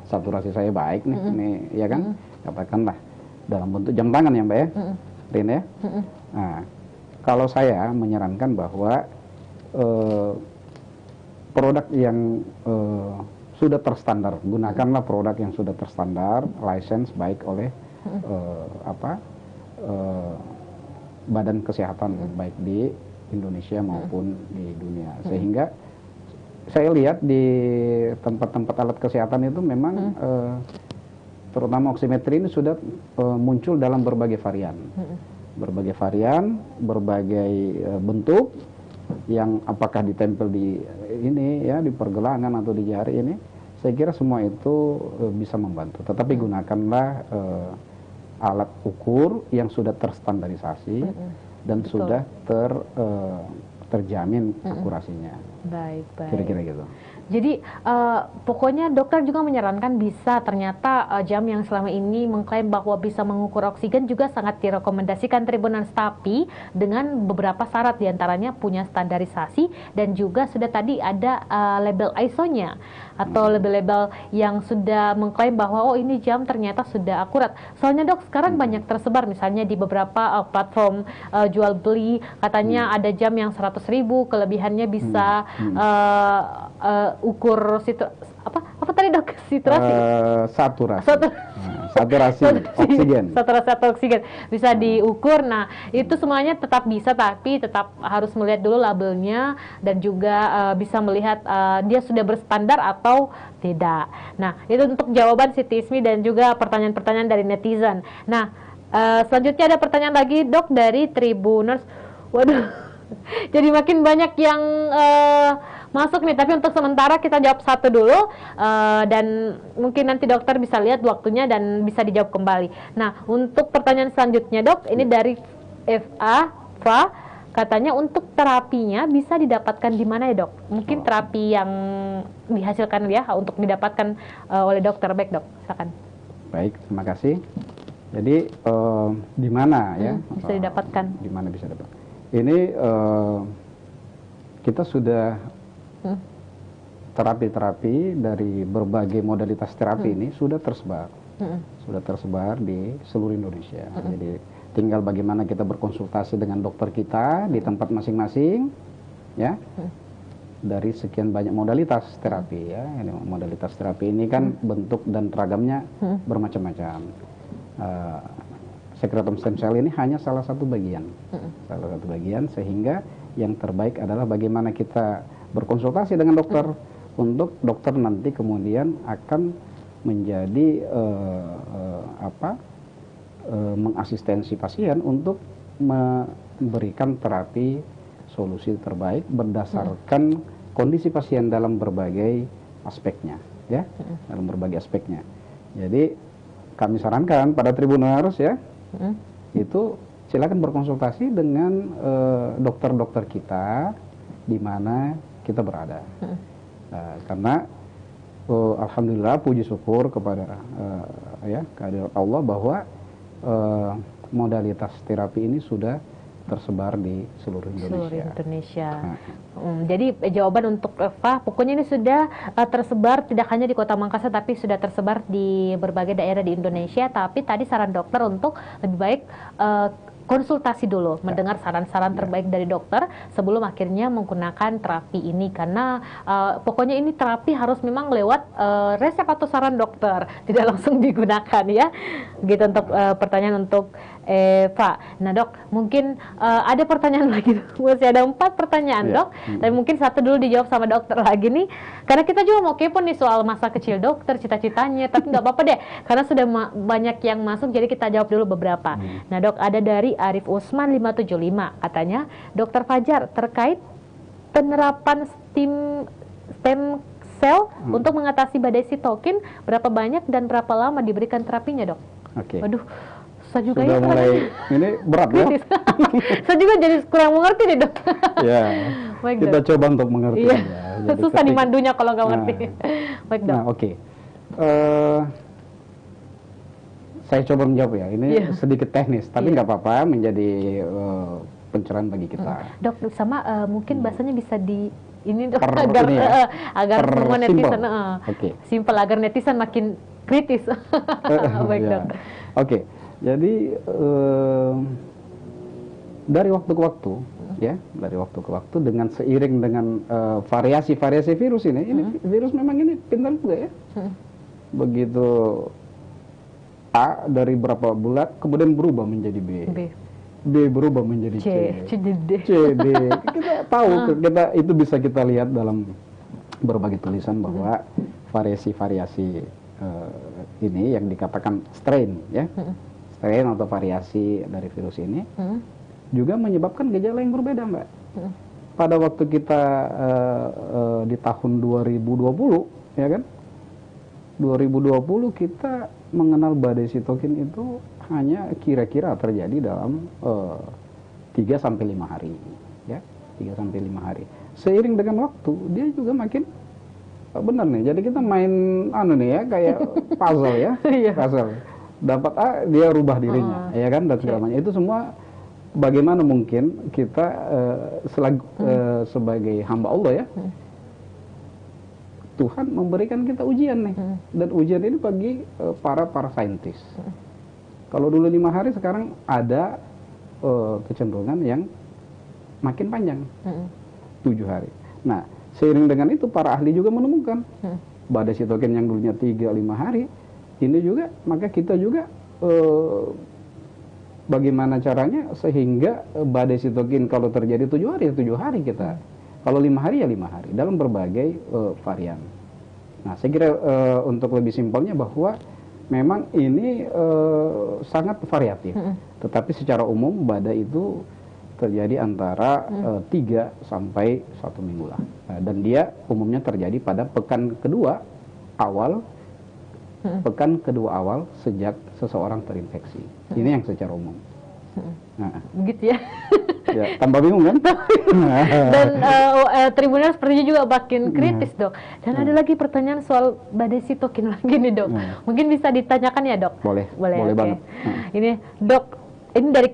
S2: saturasi saya baik nih, ini ya kan, katakanlah dalam bentuk jam tangan ya Mbak ya, Rin ya. Nah, kalau saya menyarankan bahwa produk yang sudah terstandar, gunakanlah produk yang sudah terstandar, license baik oleh badan kesehatan baik di Indonesia maupun di dunia, sehingga saya lihat di tempat-tempat alat kesehatan itu memang terutama oximetri ini sudah muncul dalam berbagai varian, berbagai bentuk, yang apakah ditempel di ini ya, di pergelangan atau di jari ini. Saya kira semua itu bisa membantu, tetapi gunakanlah alat ukur yang sudah terstandarisasi dan sudah terjamin akurasinya.
S1: Baik.
S2: Kira-kira gitu.
S1: Jadi pokoknya dokter juga menyarankan bisa, ternyata jam yang selama ini mengklaim bahwa bisa mengukur oksigen juga sangat direkomendasikan Tribuners, tapi dengan beberapa syarat, diantaranya punya standarisasi dan juga sudah tadi ada label ISO-nya atau label-label yang sudah mengklaim bahwa ini jam ternyata sudah akurat. Soalnya dok, sekarang banyak tersebar misalnya di beberapa platform jual beli, katanya ada jam yang 100.000, kelebihannya bisa ukur apa tadi dok?
S2: Saturasi oksigen.
S1: Saturasi oksigen bisa diukur. Nah, itu semuanya tetap bisa, tapi tetap harus melihat dulu labelnya dan juga bisa melihat dia sudah berstandar atau tidak. Nah, itu untuk jawaban Siti Ismi dan juga pertanyaan-pertanyaan dari netizen. Nah, selanjutnya ada pertanyaan lagi dok dari Tribuners. Waduh, jadi makin banyak yang masuk nih, tapi untuk sementara kita jawab satu dulu, dan mungkin nanti dokter bisa lihat waktunya dan bisa dijawab kembali. Nah, untuk pertanyaan selanjutnya dok, ini dari Fa, katanya untuk terapinya bisa didapatkan di mana ya dok? Mungkin terapi yang dihasilkan ya untuk didapatkan oleh dokter. Baik dok, silakan.
S2: Baik, terima kasih. Jadi di mana ya
S1: bisa didapatkan?
S2: Di mana bisa dapat? Ini kita sudah terapi-terapi dari berbagai modalitas terapi ini sudah tersebar di seluruh Indonesia. Jadi tinggal bagaimana kita berkonsultasi dengan dokter kita di tempat masing-masing, ya. Dari sekian banyak modalitas terapi ya. Ini modalitas terapi ini kan bentuk dan ragamnya bermacam-macam. Sekretom stem cell ini hanya salah satu bagian, sehingga yang terbaik adalah bagaimana kita berkonsultasi dengan dokter, untuk dokter nanti kemudian akan menjadi mengasistensi pasien untuk memberikan terapi solusi terbaik berdasarkan kondisi pasien dalam berbagai aspeknya, ya, dalam berbagai aspeknya. Jadi kami sarankan pada Tribuners ya, itu silakan berkonsultasi dengan dokter-dokter kita di mana kita berada. Karena alhamdulillah, puji syukur kepada kehadirat Allah bahwa modalitas terapi ini sudah tersebar di seluruh Indonesia.
S1: Jadi jawaban untuk Eva, pokoknya ini sudah tersebar tidak hanya di Kota Makassar, tapi sudah tersebar di berbagai daerah di Indonesia. Tapi tadi saran dokter untuk lebih baik konsultasi dulu, mendengar saran-saran terbaik dari dokter sebelum akhirnya menggunakan terapi ini, karena pokoknya ini terapi harus memang lewat resep atau saran dokter, tidak langsung digunakan ya. Gitu untuk pertanyaan untuk Pak. Nah dok, mungkin ada pertanyaan lagi, masih ada 4 pertanyaan dok, tapi mungkin satu dulu dijawab sama dokter lagi nih, karena kita juga mau kepo nih soal masa kecil dokter, cita-citanya, tapi nggak apa-apa deh, karena sudah banyak yang masuk, jadi kita jawab dulu beberapa. Nah dok, ada dari Arif Usman 575, katanya, Dokter Fajar, terkait penerapan stem sel untuk mengatasi badai sitokin, berapa banyak dan berapa lama diberikan terapinya, Dok?
S2: Oke.
S1: Waduh, saya juga
S2: Sudah
S1: ya
S2: mulai ini berat ya.
S1: saya juga jadi kurang mengerti nih, Dok.
S2: Ya.
S1: Baik,
S2: Kita
S1: Dok.
S2: coba untuk mengerti.
S1: Iya.
S2: Ya. Jadi
S1: Susah
S2: ketika-
S1: dimandunya kalau nggak
S2: Nah.
S1: ngerti. Baik, Dok.
S2: Nah, oke. Saya coba menjawab ya. Ini
S1: Iya.
S2: sedikit teknis, tapi
S1: Iya.
S2: nggak apa-apa menjadi pencerahan bagi kita.
S1: Dok, sama mungkin bahasanya bisa di ini, Dok,
S2: Per
S1: agar
S2: ini ya,
S1: agar
S2: per
S1: semua
S2: simple.
S1: netizen
S2: Oke.
S1: simple, agar netizen makin kritis. Baik,
S2: Ya.
S1: Dok.
S2: Oke. Jadi dari waktu ke waktu, ya, dari waktu ke waktu dengan seiring dengan variasi-variasi virus ini virus memang ini pintar juga ya. Begitu A dari berapa bulan kemudian berubah menjadi B. B berubah menjadi C.
S1: C jadi D.
S2: C, D. Kita tahu, itu bisa kita lihat dalam berbagai tulisan bahwa variasi-variasi ini yang dikatakan strain, ya, strain atau variasi dari virus ini juga menyebabkan gejala yang berbeda, Mbak. Pada waktu kita di tahun 2020, ya kan, 2020 kita mengenal badai sitokin itu hanya kira-kira terjadi dalam 3 sampai 5 hari, ya, 3 sampai 5 hari. Seiring dengan waktu dia juga makin benar nih. Jadi kita main nih ya, kayak puzzle ya,
S1: Iya.
S2: puzzle. Dapat A dia rubah dirinya, ya kan, dan segala macam. Itu semua bagaimana mungkin kita sebagai hamba Allah ya, Tuhan memberikan kita ujian nih, dan ujian ini bagi para saintis. Kalau dulu 5 hari, sekarang ada kecenderungan yang makin panjang, 7 hari. Nah, seiring dengan itu para ahli juga menemukan badai sitokin yang dulunya 3-5 hari, ini juga, maka kita juga bagaimana caranya sehingga badai sitokin kalau terjadi 7 hari, 7 hari kita. Kalau 5 hari ya 5 hari, dalam berbagai varian. Nah, saya kira untuk lebih simpelnya bahwa memang ini sangat variatif. Tetapi secara umum badai itu terjadi antara 3 sampai 1 minggu lah. Dan dia umumnya terjadi pada pekan kedua awal sejak seseorang terinfeksi. Ini yang secara umum. Nah,
S1: Begitu ya.
S2: ya, tambah bingung kan?
S1: Dan Tribuners sepertinya juga makin kritis, Dok. Dan ada lagi pertanyaan soal badai sitokin lagi nih, Dok. Mungkin bisa ditanyakan ya, Dok?
S2: Boleh
S1: oke.
S2: banget.
S1: Ini, Dok, ini dari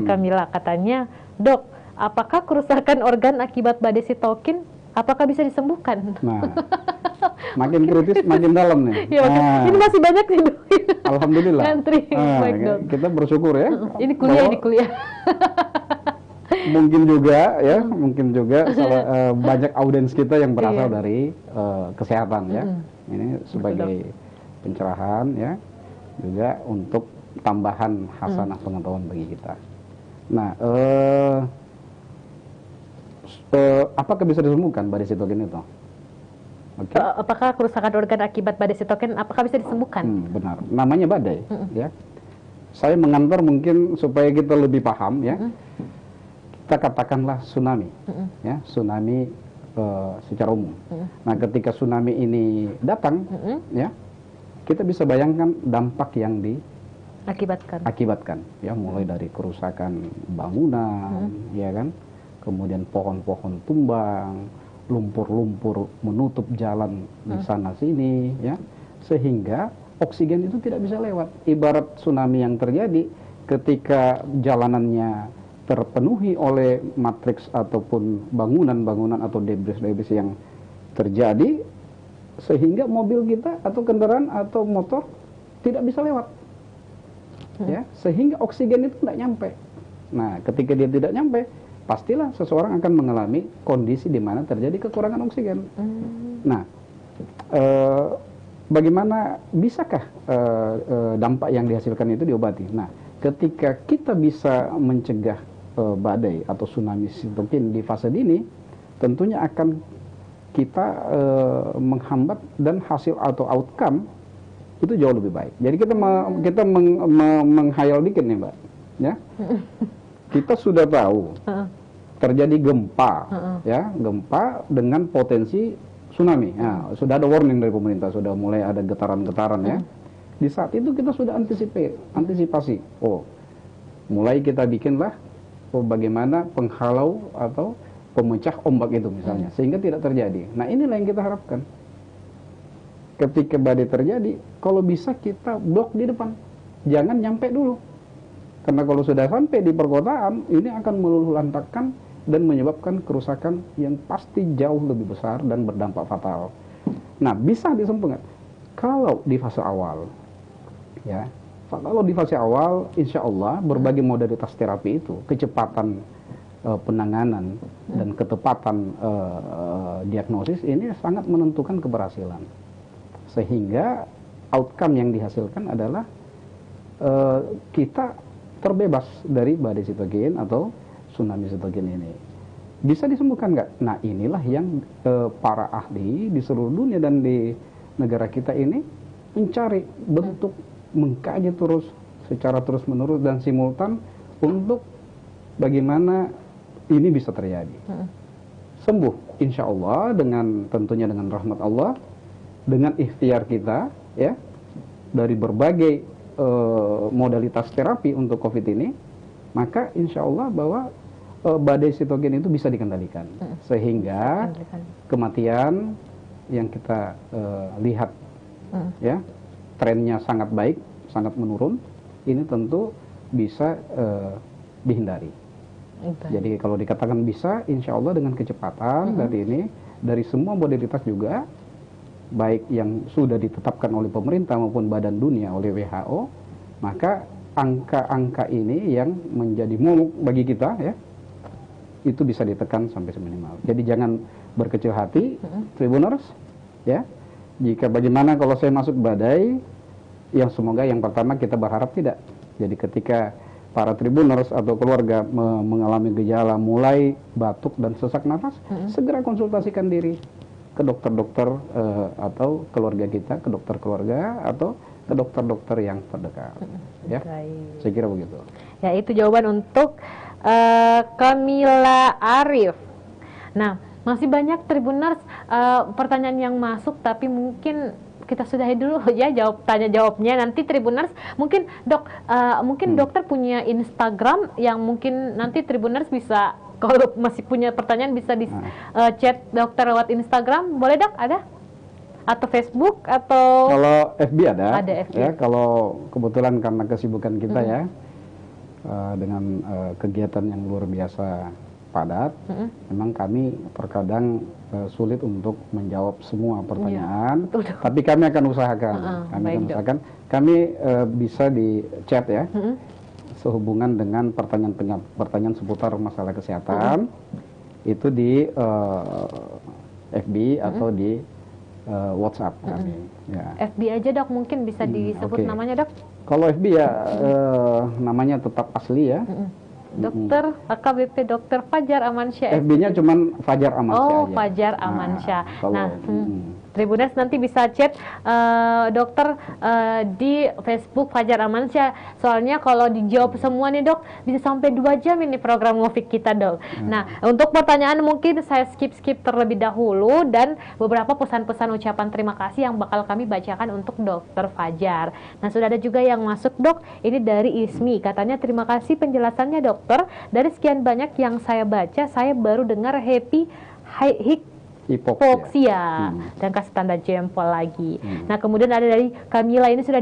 S1: Kamila katanya, Dok, apakah kerusakan organ akibat badai sitokin apakah bisa disembuhkan?
S2: Nah, makin kritis, makin dalam nih.
S1: Ya,
S2: Nah,
S1: ini masih banyak nih, Dok.
S2: alhamdulillah.
S1: Ngantri. Baik, Dok.
S2: Kita bersyukur ya.
S1: Ini kuliah,
S2: bahwa mungkin juga banyak audiens kita yang berasal
S1: Iya.
S2: dari kesehatan ya. Ini sebagai pencerahan ya, juga untuk tambahan hasanah pengetahuan bagi kita. Nah, apakah bisa disembuhkan badai sitokin itu? Oke.
S1: Apakah kerusakan organ akibat badai sitokin apakah bisa disembuhkan?
S2: Benar, namanya badai, ya. Saya mengantar mungkin supaya kita lebih paham, ya. Kita katakanlah tsunami, ya, tsunami secara umum. Nah, ketika tsunami ini datang, ya, kita bisa bayangkan dampak yang diakibatkan, ya, mulai dari kerusakan bangunan, ya kan, kemudian pohon-pohon tumbang, lumpur-lumpur menutup jalan di sana sini, ya, sehingga oksigen itu tidak bisa lewat. Ibarat tsunami yang terjadi ketika jalanannya terpenuhi oleh matriks ataupun bangunan-bangunan atau debris-debris yang terjadi, sehingga mobil kita atau kendaraan atau motor tidak bisa lewat, ya, sehingga oksigen itu tidak nyampe. Nah, ketika dia tidak nyampe, pastilah seseorang akan mengalami kondisi di mana terjadi kekurangan oksigen. Nah, bagaimana bisakah dampak yang dihasilkan itu diobati? Nah, ketika kita bisa mencegah badai atau tsunami sitokin di fase dini, tentunya akan kita menghambat dan hasil atau outcome itu jauh lebih baik. Jadi kita menghayal dikit nih, Mbak, ya. Kita sudah tahu terjadi gempa, ya, gempa dengan potensi tsunami. Nah, sudah ada warning dari pemerintah, sudah mulai ada getaran-getaran ya. Di saat itu kita sudah antisipasi. Oh, mulai kita bikinlah bagaimana penghalau atau pemecah ombak itu misalnya, sehingga tidak terjadi. Nah, inilah yang kita harapkan. Ketika badai terjadi, kalau bisa kita blok di depan, jangan nyampe dulu. Karena kalau sudah sampai di perkotaan, ini akan meluluh lantakkan dan menyebabkan kerusakan yang pasti jauh lebih besar dan berdampak fatal. Nah, bisa disempurnakan kalau di fase awal, ya. Kalau di fase awal, insya Allah berbagai modalitas terapi itu, kecepatan penanganan dan ketepatan diagnosis ini sangat menentukan keberhasilan. Sehingga outcome yang dihasilkan adalah kita terbebas dari badai sitokin atau tsunami sitokin ini. Bisa disembuhkan nggak? Nah, inilah yang para ahli di seluruh dunia dan di negara kita ini mencari bentuk, mengkaji terus secara terus-menerus dan simultan untuk bagaimana ini bisa terjadi. Sembuh, insya Allah, dengan tentunya dengan rahmat Allah, dengan ikhtiar kita, ya, dari berbagai modalitas terapi untuk COVID ini, maka insya Allah bahwa badai sitokin itu bisa dikendalikan, sehingga kematian yang kita lihat, ya, trennya sangat baik, sangat menurun, ini tentu bisa dihindari. Jadi kalau dikatakan bisa, insya Allah dengan kecepatan dari ini, dari semua modalitas juga, baik yang sudah ditetapkan oleh pemerintah maupun Badan Dunia oleh WHO, maka angka-angka ini yang menjadi momok bagi kita, ya, itu bisa ditekan sampai seminimal. Jadi jangan berkecil hati, Tribuners, ya. Jika bagaimana kalau saya masuk badai, yang semoga yang pertama kita berharap tidak. Jadi ketika para Tribuners atau keluarga mengalami gejala mulai batuk dan sesak nafas, segera konsultasikan diri ke dokter-dokter atau keluarga kita, ke dokter keluarga atau ke dokter-dokter yang terdekat. Ya, saya kira begitu.
S1: Ya, itu jawaban untuk Kamila Arif. Nah, masih banyak Tribuners pertanyaan yang masuk, tapi mungkin kita sudahi dulu ya tanya jawabnya. Nanti Tribuners mungkin dokter punya Instagram yang mungkin nanti Tribuners bisa, kalau masih punya pertanyaan bisa di chat dokter lewat Instagram, boleh Dok? Ada? Atau Facebook atau?
S2: Kalau FB ada.
S1: Ada FB.
S2: Ya, kalau kebetulan karena kesibukan kita ya dengan kegiatan yang luar biasa padat, memang kami terkadang sulit untuk menjawab semua pertanyaan, tapi kami akan usahakan. Kami bisa di chat ya, sehubungan dengan pertanyaan seputar masalah kesehatan, itu di FB atau di WhatsApp kami. Ya.
S1: FB aja Dok, mungkin bisa disebut namanya Dok?
S2: Kalau FB ya namanya tetap asli ya.
S1: Dokter AKBP Dokter Fajar Amansyah.
S2: FB-nya cuman Fajar Amansyah aja.
S1: Fajar Amansyah.
S2: Nah,
S1: Tribuners nanti bisa chat dokter di Facebook Fajar Amansyah. Soalnya kalau dijawab semua nih Dok, bisa sampai 2 jam ini program Ngofik kita Dok. Nah, untuk pertanyaan mungkin saya skip terlebih dahulu, dan beberapa pesan-pesan ucapan terima kasih yang bakal kami bacakan untuk Dokter Fajar. Nah, sudah ada juga yang masuk Dok, ini dari Ismi. Katanya terima kasih penjelasannya Dokter. Dari sekian banyak yang saya baca, saya baru dengar hipoksia dan kasih tanda jempol lagi. Nah, kemudian ada dari Kamila, ini sudah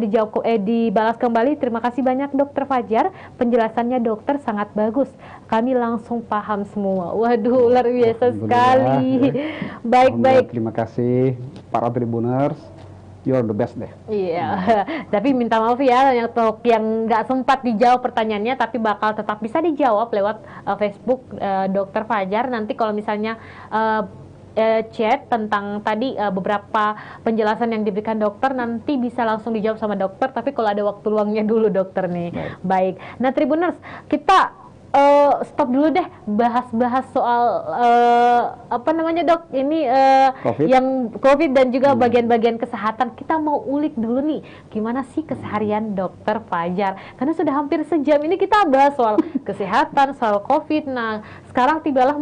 S1: dibalas kembali. Terima kasih banyak Dokter Fajar, penjelasannya Dokter sangat bagus, kami langsung paham semua. Waduh, luar biasa sekali. Baik.
S2: Terima kasih para Tribuners, you're the best deh.
S1: Iya, tapi minta maaf ya yang nggak sempat dijawab pertanyaannya, tapi bakal tetap bisa dijawab lewat Facebook Dokter Fajar. Nanti kalau misalnya chat tentang tadi beberapa penjelasan yang diberikan dokter, nanti bisa langsung dijawab sama dokter, tapi kalau ada waktu luangnya dulu dokter nih. Baik. Nah, Tribuners, kita stop dulu deh bahas-bahas soal apa namanya dok ini
S2: COVID?
S1: yang COVID dan juga bagian-bagian kesehatan. Kita mau ulik dulu nih gimana sih keseharian dokter Fajar, karena sudah hampir sejam ini kita bahas soal kesehatan, soal COVID. Nah sekarang tibalah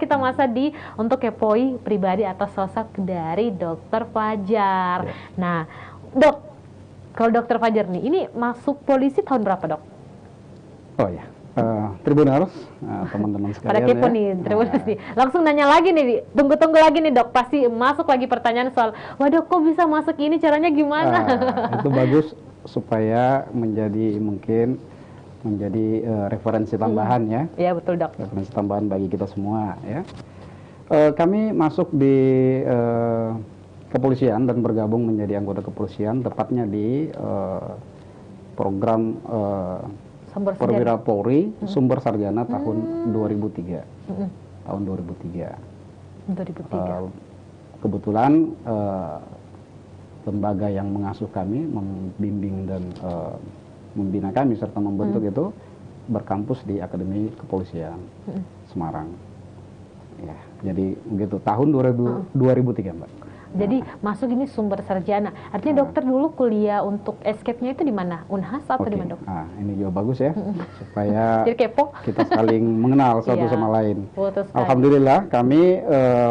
S1: kita di untuk kepoi pribadi atau sosok dari dokter Fajar. Nah dok, kalau dokter Fajar nih ini masuk polisi tahun berapa dok?
S2: Oh ya, Tribuners, teman-teman sekalian.
S1: Pada kepo nih, Tribuners nih. Langsung nanya lagi nih, tunggu-tunggu lagi nih dok. Pasti masuk lagi pertanyaan soal, waduh kok bisa masuk ini, caranya gimana?
S2: Itu bagus supaya menjadi referensi tambahan ya.
S1: Iya betul dok.
S2: Referensi tambahan bagi kita semua ya. Kami masuk di kepolisian dan bergabung menjadi anggota kepolisian, tepatnya di program Perwira Polri Sumber Sarjana tahun 2003. Tahun 2003. Kebetulan lembaga yang mengasuh kami, membimbing dan membina kami serta membentuk itu berkampus di Akademi Kepolisian Semarang. Ya, jadi begitu tahun 2003, Mbak.
S1: Jadi masuk ini sumber sarjana. Artinya dokter dulu kuliah untuk escape-nya itu di mana? Unhas atau di mana dok?
S2: Nah, ini juga bagus ya, supaya
S1: jadi kepo.
S2: kita saling mengenal satu sama lain. Alhamdulillah kami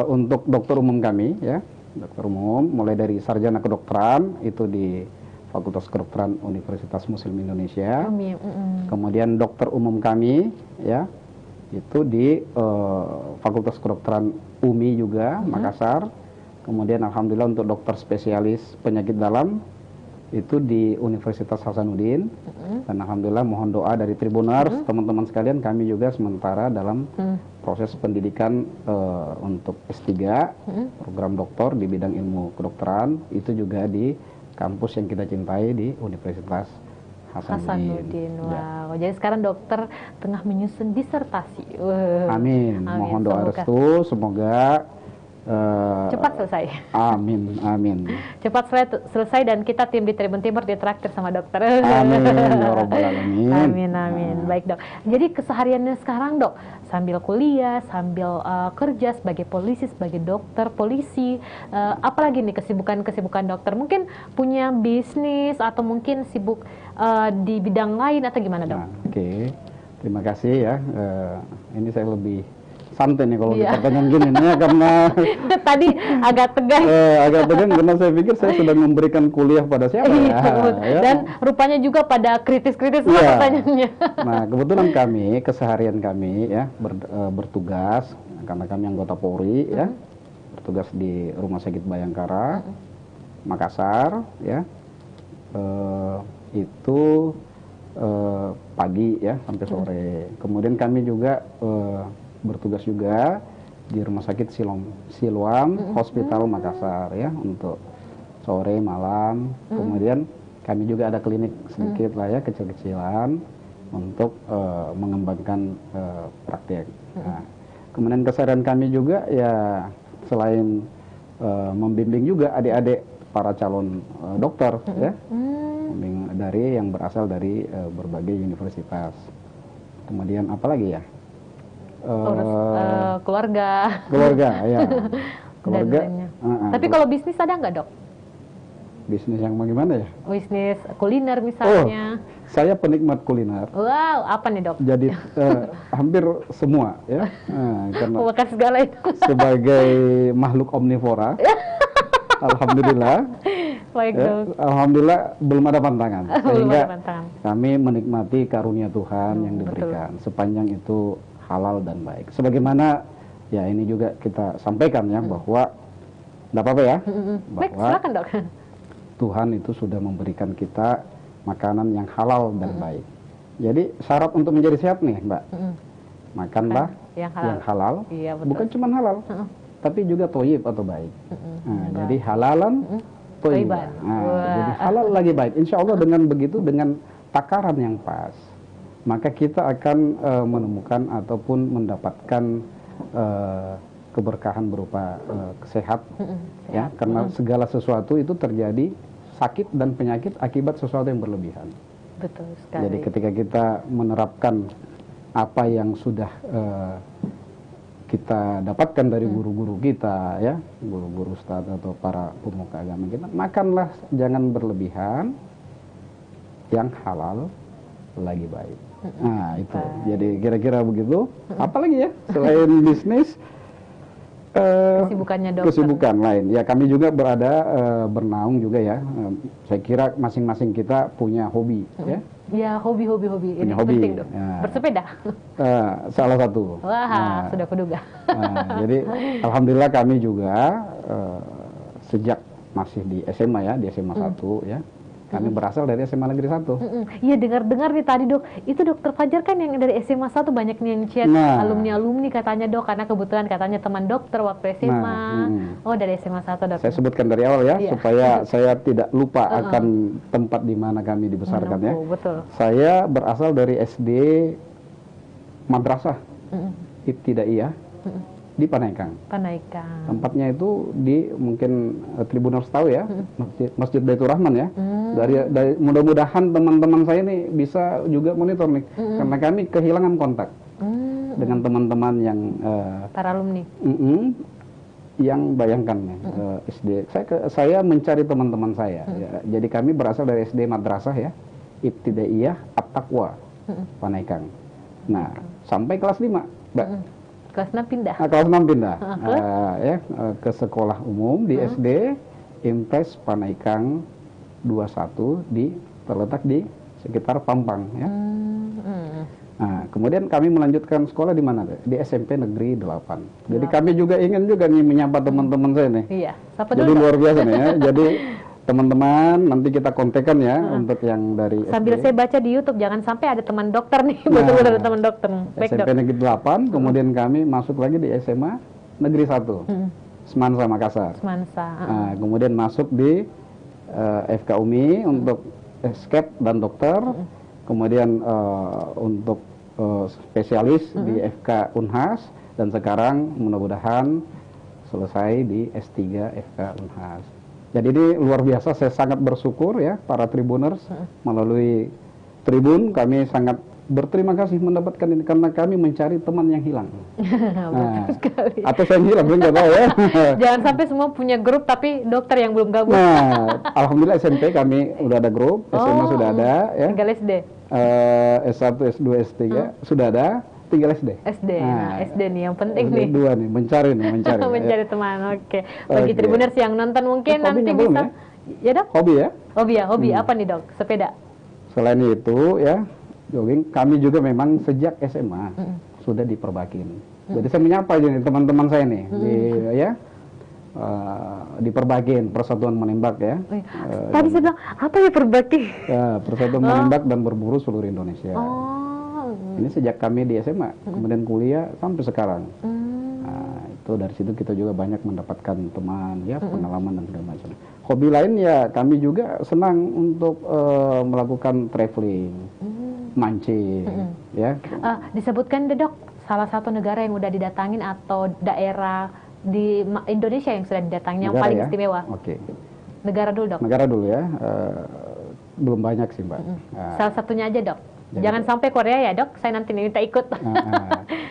S2: untuk dokter umum kami ya, dokter umum mulai dari sarjana kedokteran itu di Fakultas Kedokteran Universitas Muslim Indonesia. Kemudian dokter umum kami ya itu di Fakultas Kedokteran UMI juga Makassar. Kemudian alhamdulillah untuk dokter spesialis penyakit dalam itu di Universitas Hasanuddin. Dan alhamdulillah mohon doa dari Tribuners, teman-teman sekalian, kami juga sementara dalam proses pendidikan untuk S3 program doktor di bidang ilmu kedokteran, itu juga di kampus yang kita cintai di Universitas Hasanuddin.
S1: Wow. Jadi sekarang dokter tengah menyusun disertasi.
S2: Amin. Mohon doa restu, semoga
S1: cepat selesai.
S2: Amin, amin.
S1: Cepat selesai dan kita tim di Tribun Timur ditraktir sama dokter.
S2: Amin, ya Rabbal Alamin.
S1: Amin, amin. Baik dok. Jadi kesehariannya sekarang dok, sambil kuliah, sambil kerja sebagai polisi, sebagai dokter, polisi, apalagi nih kesibukan dokter? Mungkin punya bisnis atau mungkin sibuk di bidang lain atau gimana dok?
S2: Oke. Terima kasih ya. Ini saya lebih santai nih kalau pertanyaan gini ya, karena
S1: tadi agak tegang.
S2: Agak tegang karena saya pikir saya sudah memberikan kuliah pada siapa ya.
S1: Dan rupanya juga pada kritis-kritis pertanyaannya.
S2: Nah kebetulan kami, keseharian kami ya bertugas, karena kami anggota Polri ya, bertugas di Rumah Sakit Bayangkara Makassar ya. Itu pagi ya sampai sore. Kemudian kami juga bertugas juga di Rumah Sakit Siloam Hospital Makassar ya untuk sore malam. Kemudian kami juga ada klinik sedikit lah ya, kecil-kecilan untuk mengembangkan praktek. Nah, kemudian keseharian kami juga ya selain membimbing juga adik-adik para calon dokter ya, membimbing dari yang berasal dari berbagai universitas. Kemudian apalagi ya?
S1: Keluarga
S2: ya keluarga.
S1: Tapi kalau bisnis ada nggak dok?
S2: Bisnis yang bagaimana ya?
S1: Bisnis kuliner misalnya.
S2: Saya penikmat kuliner.
S1: Wow, apa nih dok?
S2: Jadi hampir semua ya, karena
S1: makan segala itu
S2: sebagai makhluk omnivora. Alhamdulillah.
S1: Baik,
S2: ya, alhamdulillah belum ada pantangan, sehingga kami menikmati karunia Tuhan yang diberikan sepanjang itu halal dan baik. Sebagaimana ya ini juga kita sampaikan ya bahwa tidak apa-apa ya,
S1: baik, silakan dok.
S2: Tuhan itu sudah memberikan kita makanan yang halal dan baik. Jadi syarat untuk menjadi sehat nih Mbak, makanlah yang halal. Iya, bukan cuma halal, tapi juga thayyib atau baik. Jadi halalan thayyiban. Jadi halal lagi baik. Insya Allah dengan begitu, dengan takaran yang pas, maka kita akan menemukan ataupun mendapatkan keberkahan berupa kesehatan ya, karena segala sesuatu itu terjadi sakit dan penyakit akibat sesuatu yang berlebihan.
S1: Betul sekali.
S2: Jadi ketika kita menerapkan apa yang sudah kita dapatkan dari guru-guru kita, ya, guru-guru ustadz atau para pemuka agama kita, makanlah jangan berlebihan, yang halal lagi baik. Nah itu, jadi kira-kira begitu. Apalagi ya selain bisnis,
S1: kesibukannya dokter.
S2: kesibukan lain. Ya kami juga bernaung juga ya. Saya kira masing-masing kita punya hobi, ya.
S1: Ya, hobi. Ini
S2: hobi.
S1: penting, Dok.
S2: Ya.
S1: Bersepeda.
S2: Salah satu.
S1: Wah, sudah kuduga.
S2: Jadi alhamdulillah kami juga sejak masih di SMA ya, di SMA 1 ya. Kami berasal dari SMA Negeri 1.
S1: Iya, dengar-dengar nih tadi, Dok. Itu Dokter Fajar kan yang dari SMA 1 banyak nih yang chat alumni katanya, Dok, karena kebetulan katanya teman dokter waktu SMA. Oh, dari SMA 1, Dok.
S2: Saya sebutkan dari awal ya, supaya saya tidak lupa akan tempat di mana kami dibesarkan ya.
S1: Betul.
S2: Saya berasal dari SD Madrasah Ibtidaiyah di Panaikang. Tempatnya itu di mungkin Tribuners tahu ya, Masjid Baitur Rahman ya. Dari mudah-mudahan teman-teman saya ini bisa juga monitor nih, karena kami kehilangan kontak dengan teman-teman yang
S1: para alumni.
S2: Yang bayangkan ya, SD. Saya mencari teman-teman saya. Ya. Jadi kami berasal dari SD Madrasah ya, Ibtidaiyah At-Taqwa Panaikang. Nah, sampai kelas 5, Mbak.
S1: Kelas 6 pindah.
S2: Kelas 6 pindah. Ke sekolah umum di SD Impres Panaikang 21 terletak di sekitar Pampang ya. Nah, kemudian kami melanjutkan sekolah di mana? Di SMP Negeri 8. Jadi kami juga ingin juga nih menyapa teman-teman saya nih.
S1: Iya, sapa
S2: jadi
S1: dulu.
S2: Luar biasa nih ya. Jadi teman-teman nanti kita kontekan ya untuk yang dari
S1: sambil
S2: SD.
S1: Saya baca di YouTube, jangan sampai ada teman dokter nih. Betul-betul ada teman dokter. Baik,
S2: SMP Negeri 8, kemudian kami masuk lagi di SMA Negeri 1. Semansa Makassar. Nah, kemudian masuk di FK UMI untuk skep dan dokter. Kemudian untuk spesialis di FK Unhas, dan sekarang mudah-mudahan selesai di S3 FK Unhas. Jadi ini luar biasa, saya sangat bersyukur ya para Tribuners, melalui Tribun kami sangat berterima kasih mendapatkan ini, karena kami mencari teman yang hilang. Atau saya yang hilang, nggak tahu ya.
S1: Jangan sampai semua punya grup tapi dokter yang belum gabung.
S2: Nah, alhamdulillah SMP kami udah ada grup, SMA sudah ada ya.
S1: Tinggal SD.
S2: S1, S2, S3 sudah ada, tinggal SD.
S1: Nah, SD nih yang penting nih.
S2: Dua nih, mencari
S1: mencari teman. Oke. Bagi Tribuners yang nonton mungkin nanti bisa. Ya, Dok?
S2: Hobi ya?
S1: Hobi apa nih, Dok? Sepeda.
S2: Selain itu ya, jogging, kami juga memang sejak SMA sudah diperbakin. Jadi saya menyapa aja nih teman-teman saya nih di Perbakin, Persatuan Menembak ya.
S1: Tadi saya bilang apa ya Perbakin?
S2: Persatuan Menembak dan Berburu seluruh Indonesia. Ini sejak kami di SMA, kemudian kuliah sampai sekarang. Nah, itu dari situ kita juga banyak mendapatkan teman ya, pengalaman dan segala macam. Hobi lain ya kami juga senang untuk melakukan traveling. Mancing, ya.
S1: Disebutkan Dok, salah satu negara yang udah didatangin atau daerah di Indonesia yang sudah didatangi yang paling istimewa.
S2: Oke.
S1: Negara dulu, Dok.
S2: Negara dulu ya. Belum banyak sih, Mbak.
S1: Salah satunya aja, Dok. Jangan sampai Korea ya, Dok. Saya nanti minta ikut.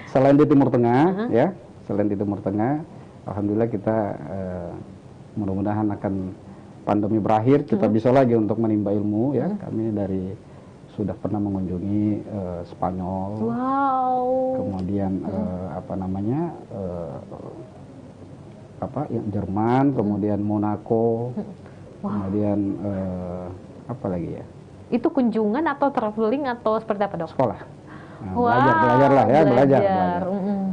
S2: Selain di Timur Tengah, ya. Selain di Timur Tengah, alhamdulillah kita mudah-mudahan akan pandemi berakhir, kita bisa lagi untuk menimba ilmu ya. Kami sudah pernah mengunjungi Spanyol, kemudian Jerman, kemudian Monaco, kemudian apa lagi ya?
S1: Itu kunjungan atau traveling atau seperti apa, Dok?
S2: Sekolah. Belajar lah ya, belajar.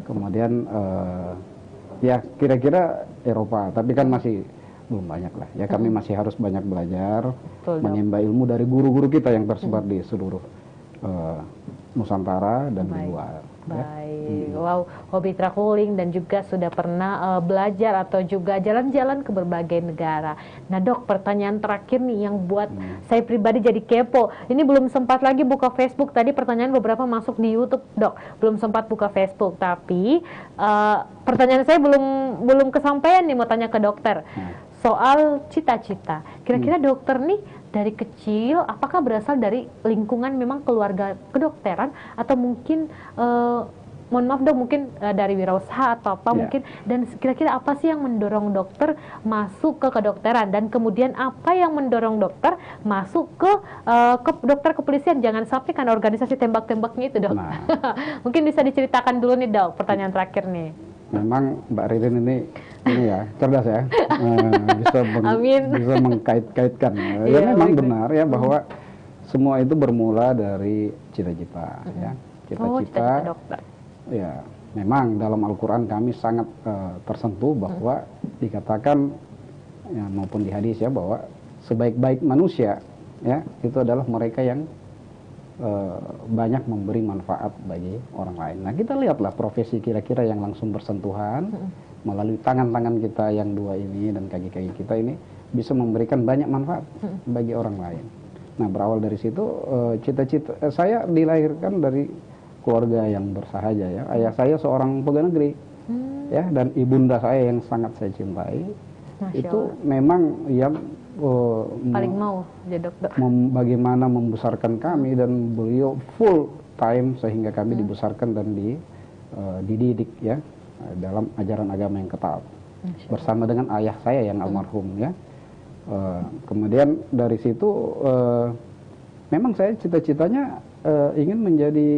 S2: Kemudian ya kira-kira Eropa, tapi kan masih belum banyak lah ya, kami masih harus banyak belajar, menimba ilmu dari guru-guru kita yang tersebar di seluruh Nusantara dan di luar.
S1: Baik, wow, hobi traveling dan juga sudah pernah belajar atau juga jalan-jalan ke berbagai negara. Nah, Dok, pertanyaan terakhir nih yang buat saya pribadi jadi kepo. Ini belum sempat lagi buka Facebook. Tadi pertanyaan beberapa masuk di YouTube, Dok. Belum sempat buka Facebook, tapi pertanyaan saya belum kesampaian nih, mau tanya ke dokter. soal cita-cita. Kira-kira dokter nih dari kecil, apakah berasal dari lingkungan memang keluarga kedokteran atau mungkin mohon maaf dok, mungkin dari wirausaha atau apa mungkin, dan kira-kira apa sih yang mendorong dokter masuk ke kedokteran, dan kemudian apa yang mendorong dokter masuk ke dokter kepolisian, jangan sampai kan organisasi tembak-tembaknya itu dok.
S2: Nah.
S1: Mungkin bisa diceritakan dulu nih dok, pertanyaan terakhir nih.
S2: Memang Mbak Ririn ini ya cerdas ya, bisa mengkait-kaitkan. Ya memang benar ya bahwa semua itu bermula dari cita-cita ya,
S1: cita-cita dokter.
S2: Ya, memang dalam Al-Quran kami sangat tersentuh bahwa dikatakan ya, maupun di hadis ya, bahwa sebaik-baik manusia ya itu adalah mereka yang banyak memberi manfaat bagi orang lain. Nah, kita lihatlah profesi kira-kira yang langsung bersentuhan melalui tangan-tangan kita yang dua ini dan kaki-kaki kita ini bisa memberikan banyak manfaat bagi orang lain. Nah, berawal dari situ cita-cita saya dilahirkan dari keluarga yang bersahaja ya. Ayah saya seorang pegawai negeri ya, dan ibunda saya yang sangat saya cintai. Masya itu Allah. Memang yang
S1: paling mau jadi dokter.
S2: Bagaimana membesarkan kami, dan beliau full time sehingga kami dibesarkan dan dididik ya dalam ajaran agama yang ketat bersama dengan ayah saya yang almarhum ya. Kemudian dari situ memang saya cita-citanya ingin menjadi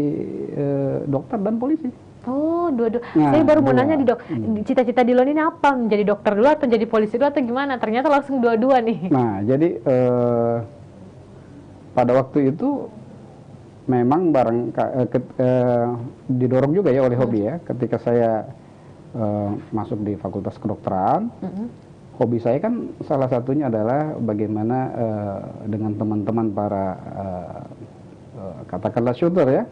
S2: dokter dan polisi.
S1: Oh, dua-dua. Nah, saya baru mau nanya nih dok, cita-cita Dilon ini apa? Menjadi dokter dulu atau jadi polisi dulu atau gimana? Ternyata langsung dua-dua nih.
S2: Nah, jadi pada waktu itu memang didorong juga ya oleh hobi ya. Ketika saya masuk di Fakultas Kedokteran, hobi saya kan salah satunya adalah bagaimana dengan teman-teman para katakanlah shooter ya,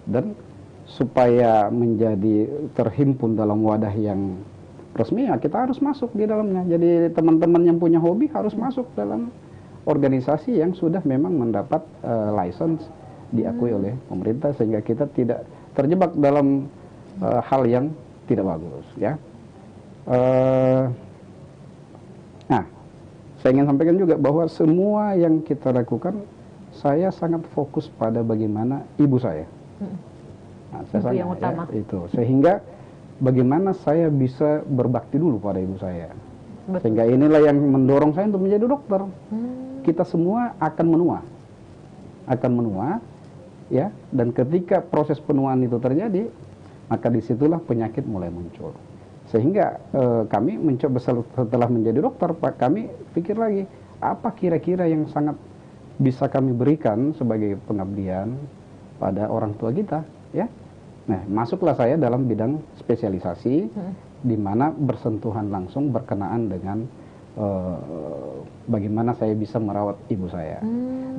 S2: dan supaya menjadi terhimpun dalam wadah yang resmi ya kita harus masuk di dalamnya. Jadi teman-teman yang punya hobi harus masuk dalam organisasi yang sudah memang mendapat license diakui oleh pemerintah, sehingga kita tidak terjebak dalam hal yang tidak bagus ya. Nah, saya ingin sampaikan juga bahwa semua yang kita lakukan, saya sangat fokus pada bagaimana ibu saya. Nah, saya
S1: itu yang utama.
S2: Ya, itu sehingga bagaimana saya bisa berbakti dulu pada ibu saya. Betul. Sehingga inilah yang mendorong saya untuk menjadi dokter. Kita semua akan menua, ya. Dan ketika proses penuaan itu terjadi, maka disitulah penyakit mulai muncul. Sehingga kami mencoba setelah menjadi dokter, Pak, kami pikir lagi apa kira-kira yang sangat bisa kami berikan sebagai pengabdian pada orang tua kita, ya. Nah, masuklah saya dalam bidang spesialisasi, di mana bersentuhan langsung berkenaan dengan bagaimana saya bisa merawat ibu saya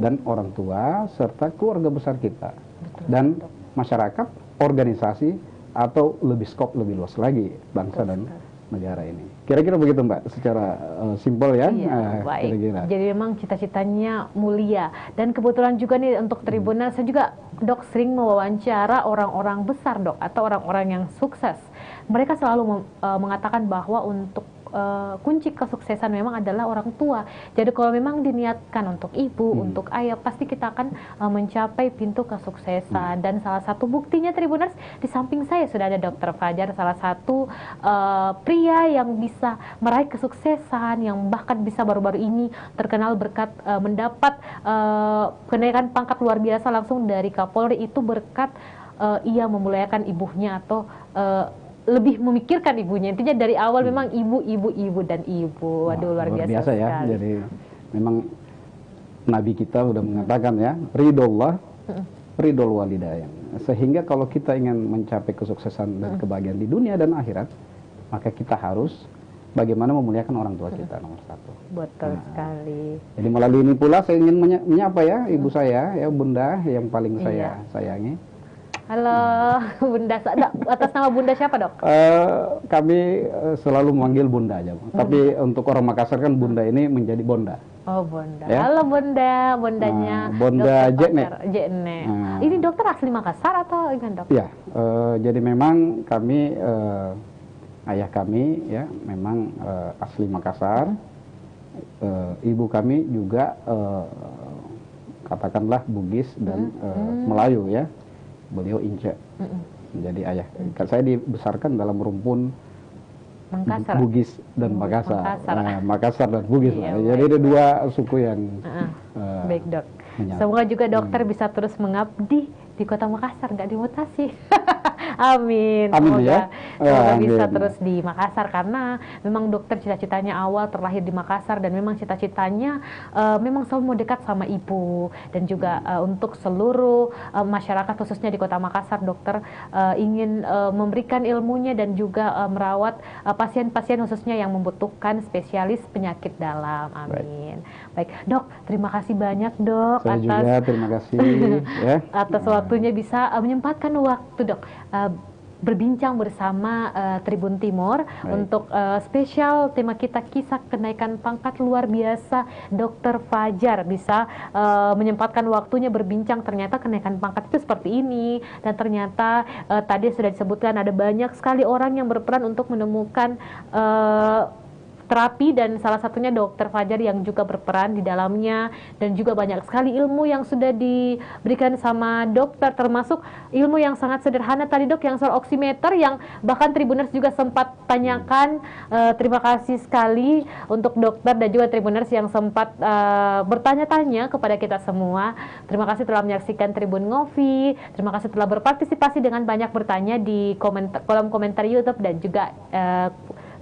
S2: dan orang tua serta keluarga besar kita. Betul, dan masyarakat, organisasi, atau lebih skop lebih luas lagi bangsa dan negara ini. Kira-kira begitu Mbak, secara simpel ya.
S1: Iya, baik. Kira-kira. Jadi memang cita-citanya mulia. Dan kebetulan juga nih untuk Tribuners, saya juga dok sering mewawancara orang-orang besar dok, atau orang-orang yang sukses. Mereka selalu mengatakan bahwa untuk kunci kesuksesan memang adalah orang tua. Jadi kalau memang diniatkan untuk ibu, untuk ayah, pasti kita akan mencapai pintu kesuksesan. Dan salah satu buktinya Tribuners, di samping saya sudah ada Dr. Fajar, salah satu pria yang bisa meraih kesuksesan, yang bahkan bisa baru-baru ini terkenal berkat mendapat kenaikan pangkat luar biasa langsung dari Kapolri, itu berkat ia memuliakan ibunya atau lebih memikirkan ibunya. Intinya dari awal memang ibu dan ibu. Waduh, luar biasa
S2: ya.
S1: sekali.
S2: Jadi memang Nabi kita sudah mengatakan ya, ridhollah, ridhol walidain. Sehingga kalau kita ingin mencapai kesuksesan dan kebahagiaan di dunia dan akhirat, maka kita harus bagaimana memuliakan orang tua kita nomor satu.
S1: Betul sekali.
S2: Jadi melalui ini pula saya ingin menyapa ya ibu saya, ya bunda yang paling saya sayangi.
S1: Halo, Bunda. Atas nama Bunda siapa, Dok?
S2: Kami selalu memanggil Bunda aja. Tapi untuk orang Makassar kan Bunda ini menjadi Bonda.
S1: Oh, Bonda. Ya? Halo, Bunda. Bondanya
S2: Bonda Jekne.
S1: Ini dokter asli Makassar atau gimana, Dok?
S2: Ya, jadi memang kami, ayah kami ya memang asli Makassar. Ibu kami juga katakanlah Bugis dan Melayu ya. Beliau Inca. Jadi ayah. Saya dibesarkan dalam rumpun
S1: Makassar.
S2: Bugis dan Makassar.
S1: Makassar.
S2: Makassar dan Bugis.
S1: Iya,
S2: Jadi ada dua suku yang
S1: baik dok.
S2: menyatu.
S1: Semoga juga dokter bisa terus mengabdi di Kota Makassar, nggak dimutasi. Amin.
S2: Amin,
S1: Semoga,
S2: ya.
S1: semoga
S2: Amin.
S1: bisa terus di Makassar, karena memang dokter cita-citanya awal terlahir di Makassar, dan memang cita-citanya memang selalu mau dekat sama ibu, dan juga untuk seluruh masyarakat khususnya di Kota Makassar, dokter ingin memberikan ilmunya dan juga merawat pasien-pasien khususnya yang membutuhkan spesialis penyakit dalam. Amin. Baik, dok, terima kasih banyak dok
S2: Saya juga terima kasih ya.
S1: atas waktunya bisa menyempatkan waktu dok berbincang bersama Tribun Timur.
S2: Baik.
S1: Untuk spesial tema kita kisah kenaikan pangkat luar biasa Dr. Fajar bisa menyempatkan waktunya berbincang. Ternyata kenaikan pangkat itu seperti ini, dan ternyata tadi sudah disebutkan ada banyak sekali orang yang berperan untuk menemukan terapi, dan salah satunya Dr. Fajar yang juga berperan di dalamnya, dan juga banyak sekali ilmu yang sudah diberikan sama dokter, termasuk ilmu yang sangat sederhana tadi dok, yang soal oximeter, yang bahkan Tribuners juga sempat tanyakan. Terima kasih sekali untuk dokter dan juga Tribuners yang sempat bertanya-tanya kepada kita semua. Terima kasih telah menyaksikan Tribun Ngopi, terima kasih telah berpartisipasi dengan banyak bertanya di kolom komentar YouTube dan juga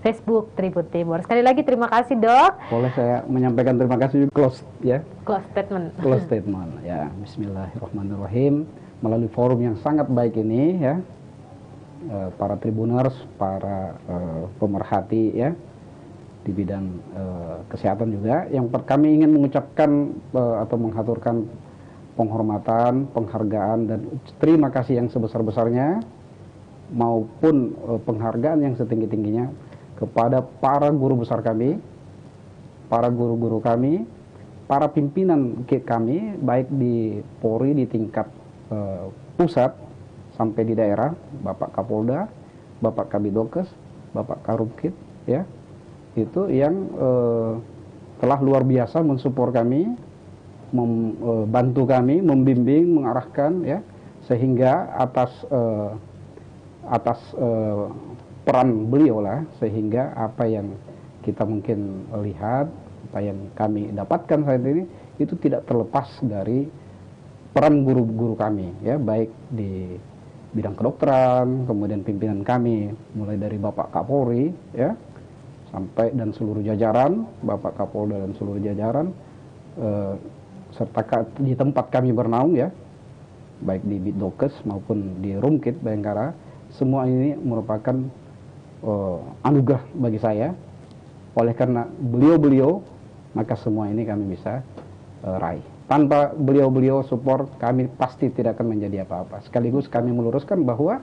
S1: Facebook Tribun Timur. Sekali lagi terima kasih dok.
S2: Boleh saya menyampaikan terima kasih juga close ya.
S1: Close statement.
S2: Close statement ya. Bismillahirrahmanirrahim. Melalui forum yang sangat baik ini ya, para Tribuners, para pemerhati ya di bidang kesehatan juga, yang kami ingin mengucapkan atau menghaturkan penghormatan, penghargaan dan terima kasih yang sebesar-besarnya maupun penghargaan yang setinggi-tingginya kepada para guru besar kami, para guru-guru kami, para pimpinan kami, baik di Polri di tingkat pusat sampai di daerah, Bapak Kapolda, Bapak Kabidokes, Bapak Karupkit, ya, itu yang telah luar biasa mensupport kami, membantu kami, membimbing, mengarahkan, ya, sehingga atas peran beliau lah, sehingga apa yang kita mungkin lihat, apa yang kami dapatkan saat ini itu tidak terlepas dari peran guru-guru kami, ya, baik di bidang kedokteran, kemudian pimpinan kami mulai dari Bapak Kapolri, ya, sampai dan seluruh jajaran, Bapak Kapolda dan seluruh jajaran, serta di tempat kami bernaung, ya, baik di Bitdokes maupun di Rumkit Bayangkara, semua ini merupakan anugerah bagi saya. Oleh karena beliau-beliau, maka semua ini kami bisa raih. Tanpa beliau-beliau support, kami pasti tidak akan menjadi apa-apa. Sekaligus kami meluruskan bahwa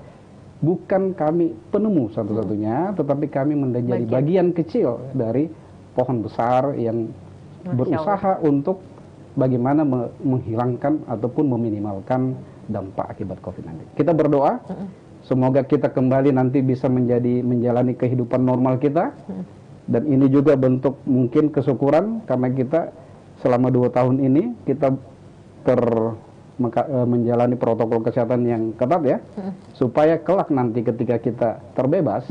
S2: bukan kami penemu satu-satunya, tetapi kami menjadi bagian kecil dari pohon besar yang berusaha untuk bagaimana menghilangkan ataupun meminimalkan dampak akibat COVID-19. Kita berdoa, semoga kita kembali nanti bisa menjalani kehidupan normal kita. Dan ini juga bentuk mungkin kesyukuran karena kita selama 2 tahun ini kita menjalani protokol kesehatan yang ketat, ya, supaya kelak nanti ketika kita terbebas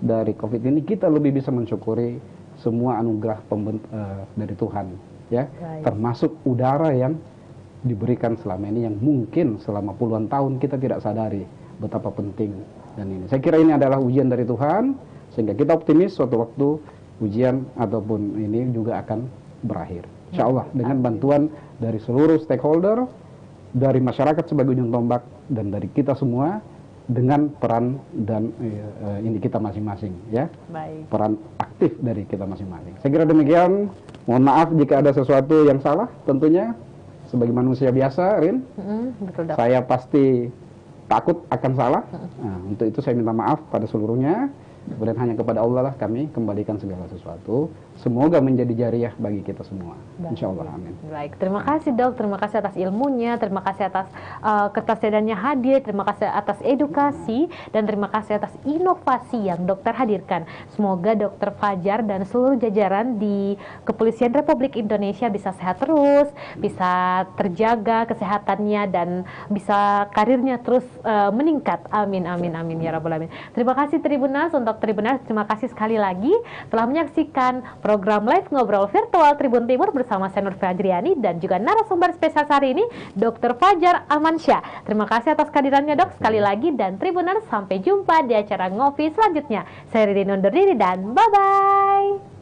S2: dari COVID ini, kita lebih bisa mensyukuri semua anugerah dari Tuhan, ya, termasuk udara yang diberikan selama ini, yang mungkin selama puluhan tahun kita tidak sadari betapa penting. Dan ini, saya kira ini adalah ujian dari Tuhan, sehingga kita optimis suatu waktu ujian ataupun ini juga akan berakhir, insya Allah, dengan bantuan dari seluruh stakeholder, dari masyarakat sebagai ujung tombak, dan dari kita semua dengan peran dan ini kita masing-masing, ya. Baik. Peran aktif dari kita masing-masing. Saya kira demikian. Mohon maaf jika ada sesuatu yang salah, tentunya sebagai manusia biasa, Rin, betul, saya pasti takut akan salah. Nah, untuk itu saya minta maaf pada seluruhnya. Kemudian hanya kepada Allah lah kami kembalikan segala sesuatu. semoga menjadi jariah bagi kita semua.
S1: Baik.
S2: Insya Allah, amin.
S1: Baik, terima kasih dok, terima kasih atas ilmunya, terima kasih atas ketersediaannya hadir, terima kasih atas edukasi, dan terima kasih atas inovasi yang dokter hadirkan. Semoga dokter Fajar dan seluruh jajaran di Kepolisian Republik Indonesia bisa sehat terus, bisa terjaga kesehatannya, dan bisa karirnya terus meningkat. Amin, amin, amin, ya rabbal alamin. Terima kasih Tribuners, untuk Tribuners terima kasih sekali lagi telah menyaksikan program live ngobrol virtual Tribun Timur bersama saya Nur Fajriani dan juga narasumber spesial hari ini Dr. Fajar Amansyah. Terima kasih atas kehadirannya dok sekali lagi, dan Tribuners sampai jumpa di acara ngopi selanjutnya. Saya Ridin undur diri dan bye-bye.